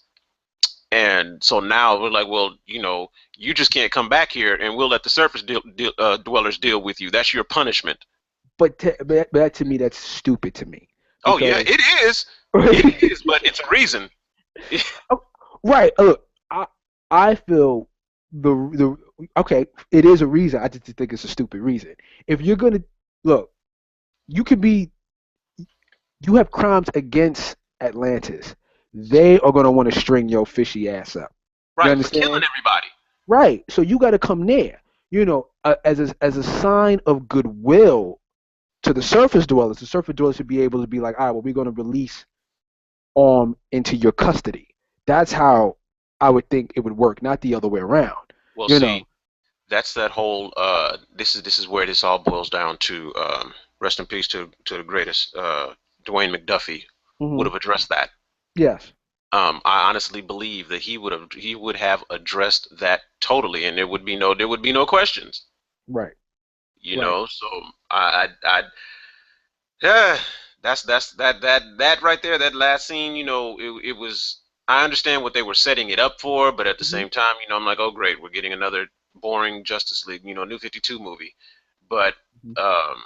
And so now we're like, well, you just can't come back here, and we'll let the surface dwellers deal with you. That's your punishment. But that to me, that's stupid to me Oh yeah, because it is. It is, but it's a reason. Oh, right. Look, I feel the okay. It is a reason. I just think it's a stupid reason. If you're gonna look, you could be you have crimes against Atlantis. They are gonna want to string your fishy ass up. You Right, for killing understand? everybody. Right. So you got to come there. As a sign of goodwill to the surface dwellers. The surface dwellers should be able to be like, all right, well, we're gonna release into your custody. That's how I would think it would work, not the other way around. Well, You know. see, that's that whole. This is where this all boils down to. Rest in peace to the greatest. Dwayne McDuffie would Hmm. have addressed that. Yes. I honestly believe that he would have addressed that totally, and there would be no questions. Right. Right. So I yeah, that's that right there. That last scene, it was. I understand what they were setting it up for, but at the Hmm. same time, I'm like, oh great, we're getting another boring Justice League, New 52 movie. But Hmm. um,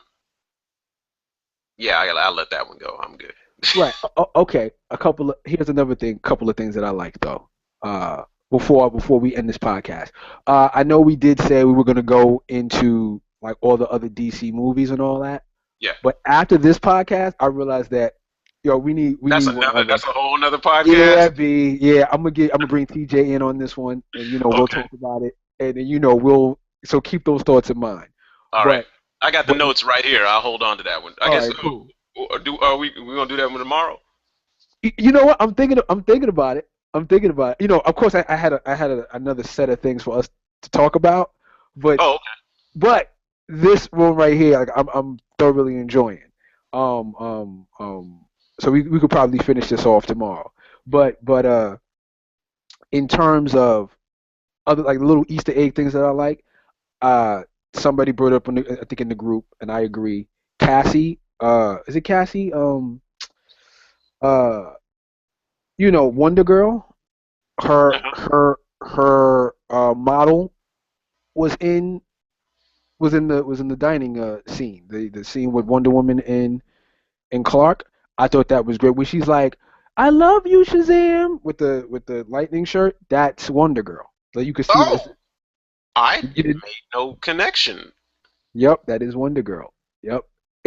yeah, I'll let that one go. I'm good. Right. Okay. Here's another thing. Couple of things that I like though. Before we end this podcast, I know we did say we were gonna go into like all the other DC movies and all that, Yeah, but after this podcast, I realized that we need one other. that's a whole another podcast. Yeah, B. Yeah, I'm gonna bring TJ in on this one, and we'll Okay, talk about it, and then we'll so keep those thoughts in mind. all right. But I got the but notes right here. I'll hold on to that one. I all guess. right, cool. Do are we gonna do that one tomorrow? You know what? I'm thinking about it. I'm thinking about it. Of course, another set of things for us to talk about, but Oh, okay. but this one right here, like I'm thoroughly enjoying. Um um um. So we could probably finish this off tomorrow. But in terms of other like little Easter egg things that I like. Uh, Somebody brought up I think in the group, and I agree. Cassie, is it Cassie? Uh, Wonder Girl. Uh-huh. Her model was in was in the dining scene. The scene with Wonder Woman and Clark. I thought that was great. When she's like, "I love you, Shazam," with the lightning shirt. That's Wonder Girl. So you can see this. Oh, I You did. made no connection. Yep, that is Wonder Girl. Yep.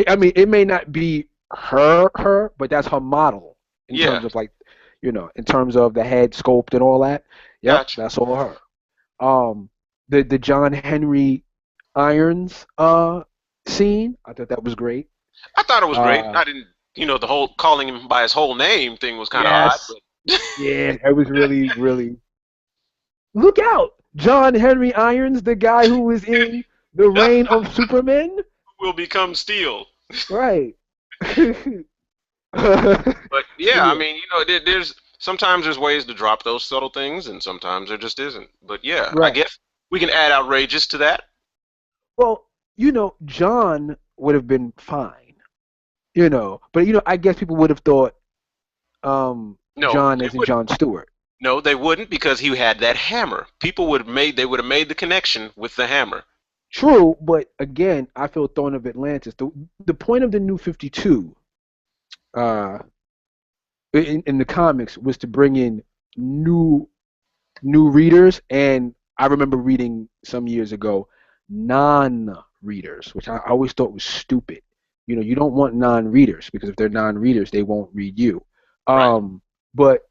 I mean, it may not be her, but that's her model in Yeah, terms of like, in terms of the head sculpt and all that. Yep, gotcha. that's all her. Um, the John Henry Irons scene, I thought that was great. I thought it was great. Uh, I didn't, the whole calling him by his whole name thing was kind of odd, yes, but yeah, it was really, really. Look out, John Henry Irons, the guy who was in the Reign of Superman. will become steel. Right. But yeah, I Yeah. mean, there's sometimes there's ways to drop those subtle things, and sometimes there just isn't. But yeah, I Right. guess we can add outrageous to that. Well, John would have been fine, but I guess people would have thought No, John they as in wouldn't. John Stewart. No, they wouldn't because he had that hammer. They would have made the connection with the hammer. True, but again, I feel Throne of Atlantis. The point of the New 52 uh in the comics was to bring in new new readers, and I remember reading some years ago non-readers, which I always thought was stupid. You don't want non-readers because if they're non-readers, they won't read you. Right. But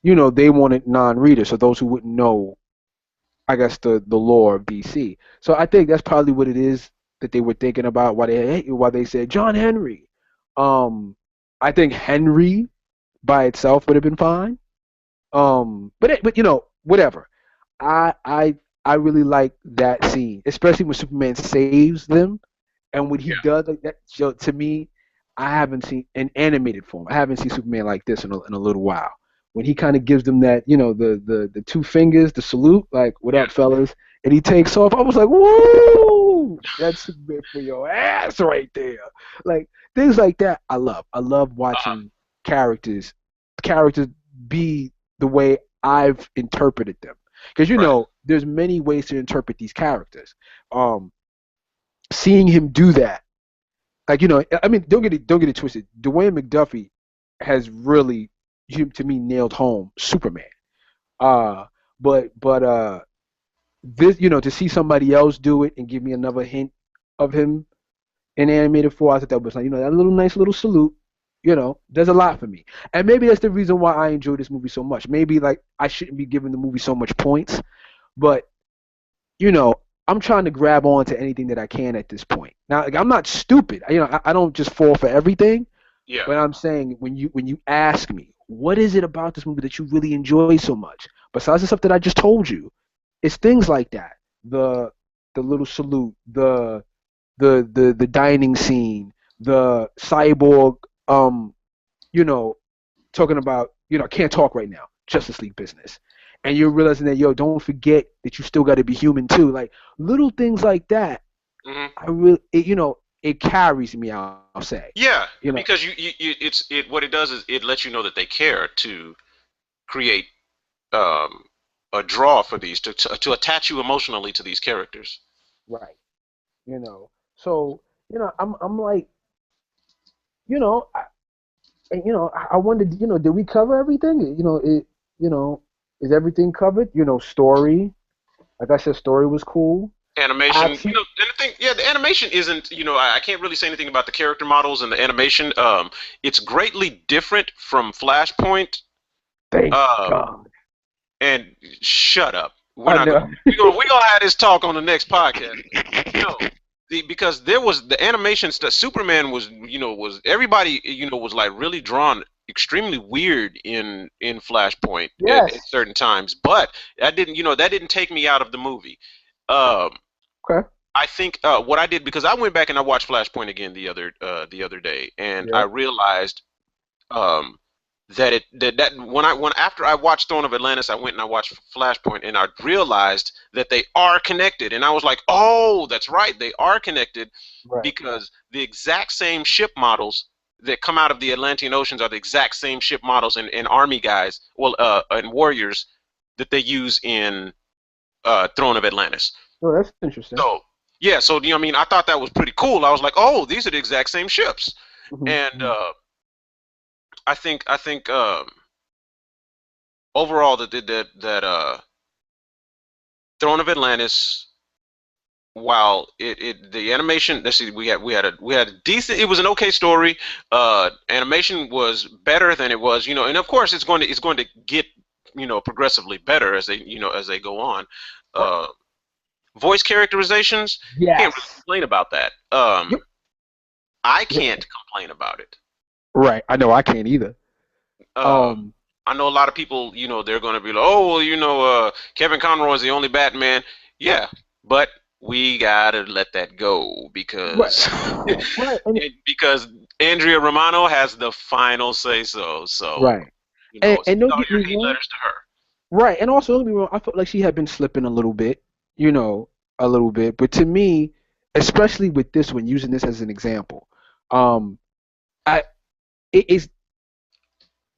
they wanted non-readers, so those who wouldn't know, I guess the lore of DC. So I think that's probably what it is that they were thinking about why they said John Henry. Um, I think Henry by itself would have been fine. But whatever. I really like that scene, especially when Superman saves them, and when he Yeah. does like that. So to me, I haven't seen an animated form. I haven't seen Superman like this in a little while. When he kind of gives them that, the two fingers, the salute, like "What Yeah. up, fellas," and he takes off. I was like, "Whoa, that's Superman for your ass right there!" Like things like that. I love. I love Uh, watching characters be the way I've interpreted them. Because Right. there's many ways to interpret these characters. Um, Seeing him do that, like I mean, don't get it twisted. Dwayne McDuffie has really, to me, nailed home Superman. Uh, but this, to see somebody else do it and give me another hint of him in animated form, I thought that was like, that little nice little salute, does a lot for me. And maybe that's the reason why I enjoy this movie so much. Maybe like I shouldn't be giving the movie so much points, but you know, I'm trying to grab on to anything that I can at this point. Now, like, I'm not stupid. I don't just fall for everything. Yeah. But I'm saying when you ask me, what is it about this movie that you really enjoy so much? Besides the stuff that I just told you, it's things like that. The little salute, the dining scene, the cyborg, you know, talking about, I can't talk right now, Justice League business. And you're realizing that, don't forget that you still got to be human too. Like little things like that, Hmm. I really, it carries me. I'll say, Yeah, you know, because what it does is it lets you know that they care to create um, a draw for these to attach you emotionally to these characters. right, So, I'm like, you know, I, I wondered, did we cover everything? You know, is everything covered? Story, like I said, story was cool. Animation, Action, and the thing, yeah, the animation isn't, I can't really say anything about the character models and the animation. It's greatly different from Flashpoint. thank Um, God. and shut up. We're I not going. know. We're gonna have this talk on the next podcast. No, because there was the animation stuff. Superman was, was everybody, was like really drawn extremely weird in Flashpoint at Yes. certain times. But that didn't take me out of the movie. Um, Okay. I think what I did, because I went back and I watched Flashpoint again the other day, and I Yep. realized um, that when after I watched Throne of Atlantis, I went and I watched Flashpoint, and I realized that they are connected, and I was like, oh, that's right, they are connected, Right. because the exact same ship models that come out of the Atlantean oceans are the exact same ship models and army guys, well, and warriors that they use in Throne of Atlantis. Oh, that's interesting. So yeah, so I mean, I thought that was pretty cool. I was like, oh, these are the exact same ships, and Hmm. I think overall that Throne of Atlantis, while the animation, let's see, we had a decent, it was an okay story. Animation was better than it was, and of course it's going to get progressively better as they go on. Uh, Voice characterizations, can't really Yes. complain about that. Yep. I Yep. can't complain about it. Right. I know I can't either. Uh, Um. I know a lot of people, they're going to be like, oh, well, Kevin Conroy is the only Batman. Yeah, but we gotta let that go Right. because Right. And because Andrea Romano has the final say so. So, right. And send don't all get your me hate wrong. letters to her. Right. And also don't get me wrong. I felt like she had been slipping a little bit. You know, a little bit. But to me, especially with this one, using this as an example, um, I it is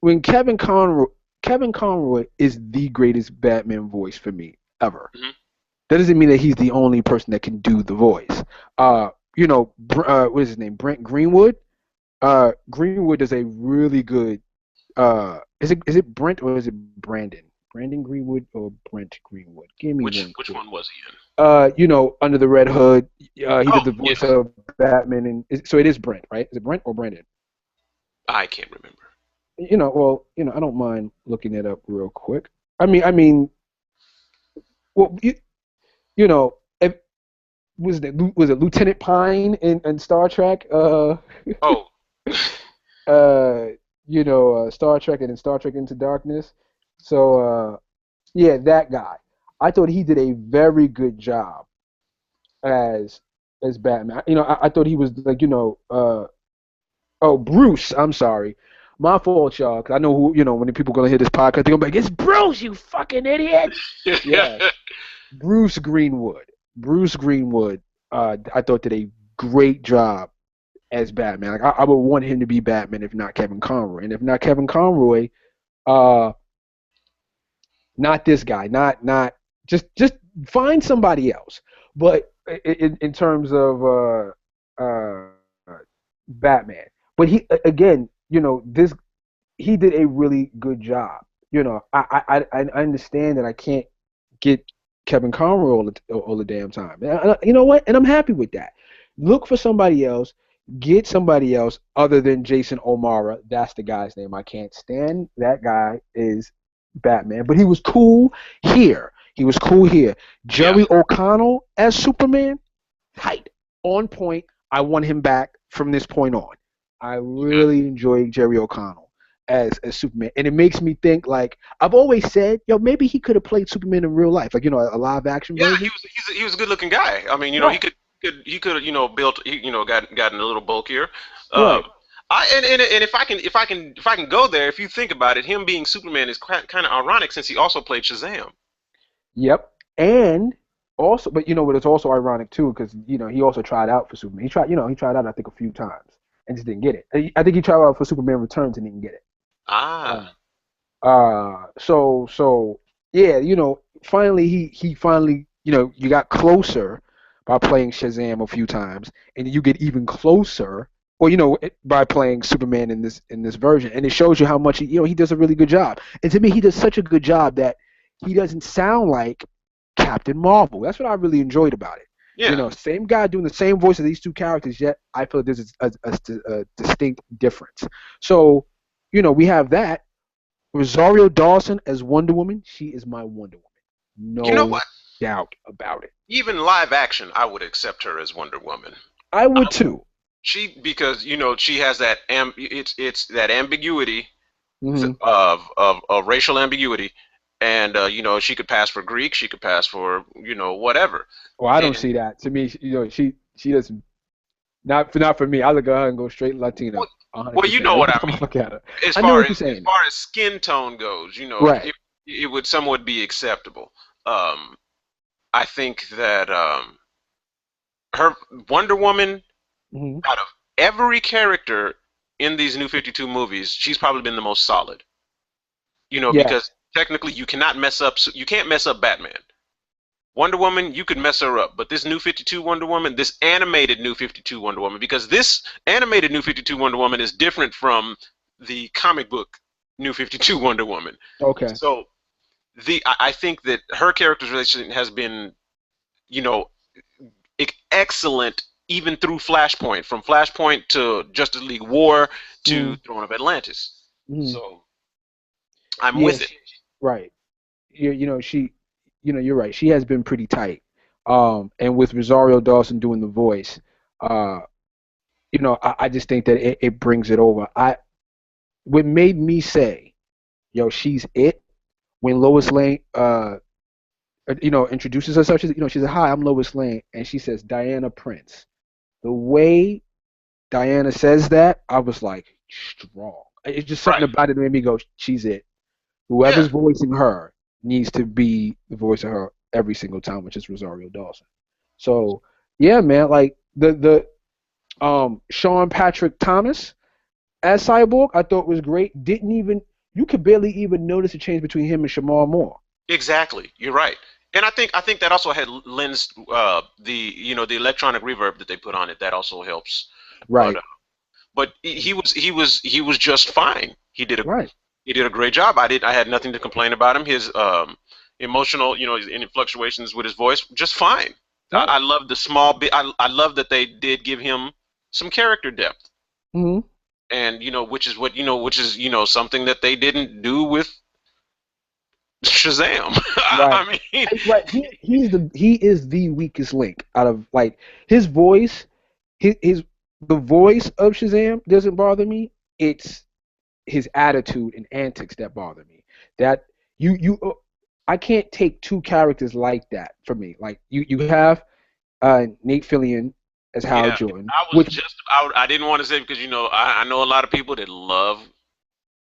when Kevin Conroy is the greatest Batman voice for me ever. Hmm. That doesn't mean that he's the only person that can do the voice. What is his name? Brent Greenwood. Greenwood does a really good. Is it Brent or is it Brandon? Brandon Greenwood or Brent Greenwood? Give me Which one which quick. one was he in? Under the Red Hood, he did Oh the voice yes, of Batman, and so it is Brent, right? Is it Brent or Brandon? I can't remember. Well, I don't mind looking it up real quick. I mean, well, if was it Lieutenant Pine in Star Trek? Oh, Uh, Star Trek and then Star Trek Into Darkness. So, yeah, that guy. I thought he did a very good job as as Batman. I thought he was like, oh, Bruce. I'm sorry. My fault, y'all. 'Cause I know who, when the people gonna hear this podcast, they're gonna be like, "It's Bruce, you fucking idiot." Yes, Bruce Greenwood. Bruce Greenwood. I thought did a great job as Batman. Like I would want him to be Batman if not Kevin Conroy, and if not Kevin Conroy, uh, not this guy, not just find somebody else. But in terms of Batman, but again, this he did a really good job. I understand that I can't get Kevin Conroy all the damn time. You know what? And I'm happy with that. Look for somebody else. Get somebody else other than Jason O'Mara. That's the guy's name. I can't stand that guy is Batman, but he was cool here. He was cool here. Yeah. Jerry O'Connell as Superman, tight, on point. I want him back from this point on. I really enjoy Jerry O'Connell as Superman, and it makes me think like I've always said, yo, maybe he could have played Superman in real life, like a live action Yeah, version. he was a good looking guy. I mean, Right, he could built gotten a little bulkier. Um, right. and if I can go there, if you think about it, him being Superman is kind of ironic since he also played Shazam. Yep. And also, but but it's also ironic too because he also tried out for Superman. He tried out I think a few times and just didn't get it. I think he tried out for Superman Returns and didn't get it. Ah, So yeah, finally he finally you got closer by playing Shazam a few times, and you get even closer, or by playing Superman in this version, and it shows you how much he does a really good job. And to me, he does such a good job that he doesn't sound like Captain Marvel. That's what I really enjoyed about it. yeah. Same guy doing the same voice of these two characters, yet I feel there's a distinct difference. So, we have that. Rosario Dawson as Wonder Woman, she is my Wonder Woman. You know No what? doubt about it. Even live action, I would accept her as Wonder Woman. I would too. Because she has that it's that ambiguity Hmm. of racial ambiguity, and she could pass for Greek, she could pass for whatever. Well, I don't And see that. To me, she doesn't. Not for me. I look at her and go straight Latino. well, well, you 100%. know Every what I time I mean. look at her, As I know far what as you're saying. skin tone goes, Right. it would somewhat be acceptable. Um, I think that her Wonder Woman, Hmm. out of every character in these New 52 movies, she's probably been the most solid. Because Yes. technically you can't mess up Batman. Wonder Woman, you could mess her up, but this New 52 Wonder Woman, this animated New 52 Wonder Woman, because this animated New 52 Wonder Woman is different from the comic book New 52 Wonder Woman. Okay. So I think that her characterization has been, you know, excellent even through Flashpoint, from Flashpoint to Justice League War to Mm-hmm. Throne of Atlantis. Mm-hmm. So I'm Yeah. with it. Right. She. You're right. She has been pretty tight. And with Rosario Dawson doing the voice, uh, I just think that it brings it over. What made me say, yo, she's it when Lois Lane, introduces herself. She said, "Hi, I'm Lois Lane," and she says, "Diana Prince." The way Diana says that, I was like, strong. It's just something Right. about it that made me go, "She's it." Yeah. Whoever's voicing her needs to be the voice of her every single time, which is Rosario Dawson. So yeah, man, like the Sean Patrick Thomas as Cyborg, I thought was great. Didn't even you could barely even notice a change between him and Shamar Moore. Exactly. You're right. And I think that also had lends the electronic reverb that they put on it. That also helps. But Right, he was just fine. right, He did a great job. I had nothing to complain about him. His emotional, his any fluctuations with his voice, just fine. right. I love the small bit. I love that they did give him some character depth, Hmm. and something that they didn't do with Shazam. Right, I mean, right. He is the weakest link out of like his voice. His the voice of Shazam doesn't bother me. It's his attitude and antics that bother me. That I can't take two characters like that for me. Like you have Nate Fillion as Hal yeah. Jordan, I was which just I didn't want to say because I know a lot of people that love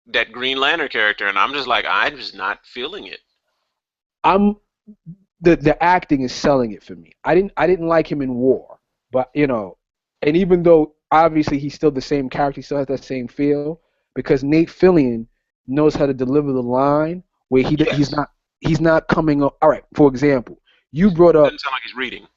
that Green Lantern character, and I'm just like I'm just not feeling it. I'm the acting is selling it for me. I didn't like him in War, but and even though obviously he's still the same character, he still has that same feel because Nate Fillion knows how to deliver the line where he's Yes. not he's not coming up. All right, for example, you brought up Doesn't sound like he's reading.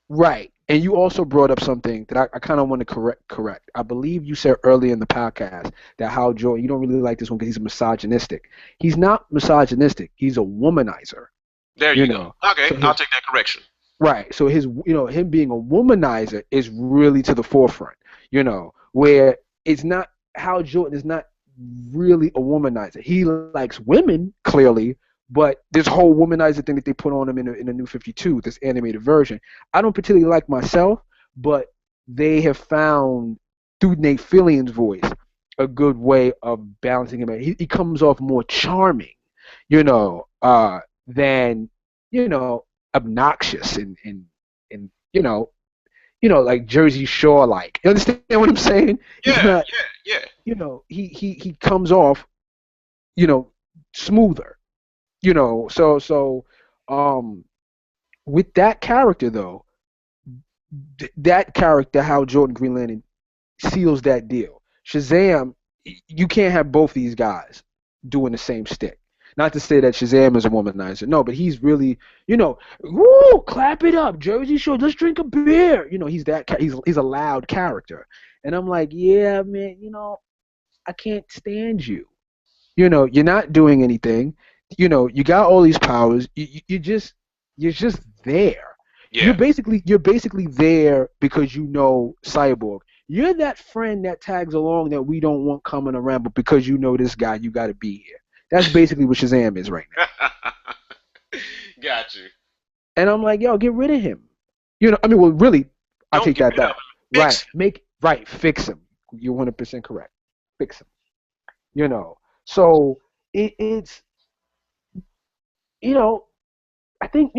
right, and you also brought up something that I kind of want to correct. I believe you said earlier in the podcast that Hal Jordan, you don't really like this one because he's misogynistic. He's not misogynistic. He's a womanizer. There You you go. know, Okay, so I'll his take that correction. right, so his him being a womanizer is really to the forefront. Where it's not Hal Jordan is not really a womanizer. He likes women clearly, but this whole womanizer thing that they put on him in the New 52, this animated version, I don't particularly like myself, but they have found through Nate Fillion's voice a good way of balancing him out. He comes off more charming, than obnoxious and like Jersey Shore like. You understand what I'm saying? He's Yeah, not, yeah, yeah. he comes off, you know, smoother. So um with that character though, that character, Hal Jordan Green Lantern, seals that deal. Shazam, you can't have both these guys doing the same stick. Not to say that Shazam is a womanizer, no, but he's really, woo, clap it up, Jersey Shore, let's drink a beer. He's a loud character, and I'm like, yeah, man, I can't stand you. You're not doing anything. You got all these powers. You're just there. You're Yeah. basically there because Cyborg. You're that friend that tags along that we don't want coming around, but because this guy, you got to be here. That's basically what Shazam is right now. Got you. And I'm like, yo, get rid of him. I mean, well, really, I Don't take get that rid of back. him. Right, Fix him. fix him. You're 100% correct. Fix him. So it's I think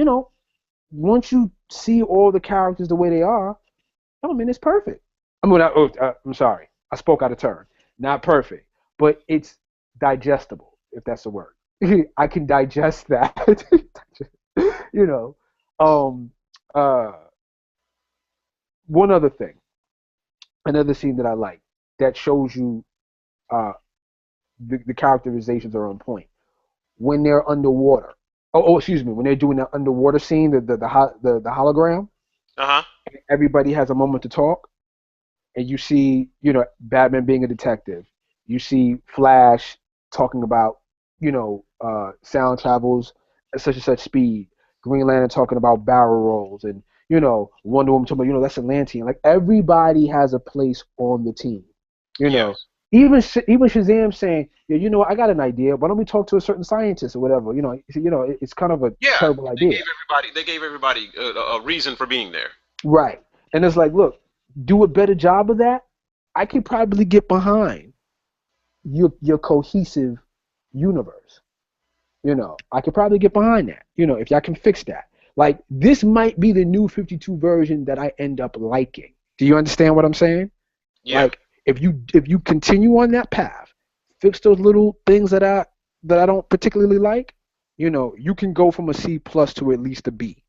once you see all the characters the way they are, I mean, it's perfect. I'm sorry, I spoke out of turn. Not perfect, but it's digestible, if that's a word. I can digest that. you know. Um. Uh. One other thing, another scene that I like that shows you uh the characterizations are on point when they're underwater. Excuse me, when they're doing that underwater scene, the hologram. Uh huh. Everybody has a moment to talk, and you see, Batman being a detective. You see Flash talking about, sound travels at such and such speed. Green Lantern talking about barrel rolls, and Wonder Woman talking about, that's Atlantean. Like everybody has a place on the team. You know, Yes. even Shazam saying, yeah, I got an idea. Why don't we talk to a certain scientist or whatever? It's kind of a Yeah. terrible idea. They gave everybody a reason for being there. Right. And it's like, look, do a better job of that. I can probably get behind your cohesive universe. I could probably get behind that. If y'all can fix that. Like this might be the new 52 version that I end up liking. Do you understand what I'm saying? Yeah. Like if you continue on that path, fix those little things that I don't particularly like, you can go from a C plus to at least a B.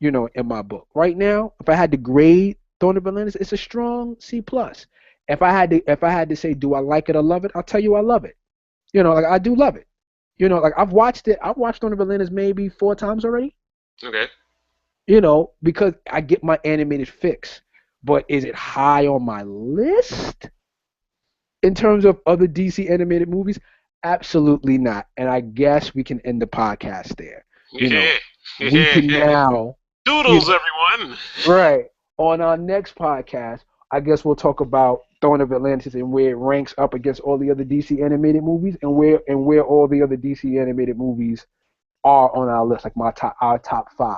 In my book. Right now, if I had to grade Throne of Atlantis, it's a strong C plus. If I had to say, do I like it or love it, I'll tell you I love it. Like I do love it. Like I've watched it. I've watched Throne of Atlantis maybe 4 times already. Okay. Because I get my animated fix. But is it high on my list in terms of other DC animated movies? Absolutely not. And I guess we can end the podcast there. Yeah. We can now you Doodles, everyone. Right. On our next podcast, I guess we'll talk about Throne of Atlantis and where it ranks up against all the other DC animated movies and where all the other DC animated movies are on our list, like our top 5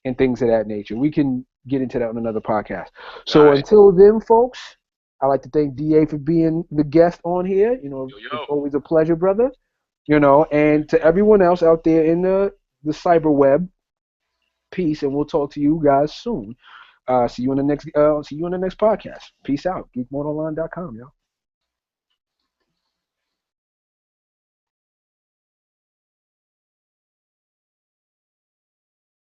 and things of that nature. We can get into that on another podcast. All So right. until then, folks, I'd like to thank DA for being the guest on here. Yo, It's yo. always a pleasure, brother. And to everyone else out there in the cyber web, peace, and we'll talk to you guys soon. See you on the next podcast. Peace out. GeekModeOnline.com, y'all.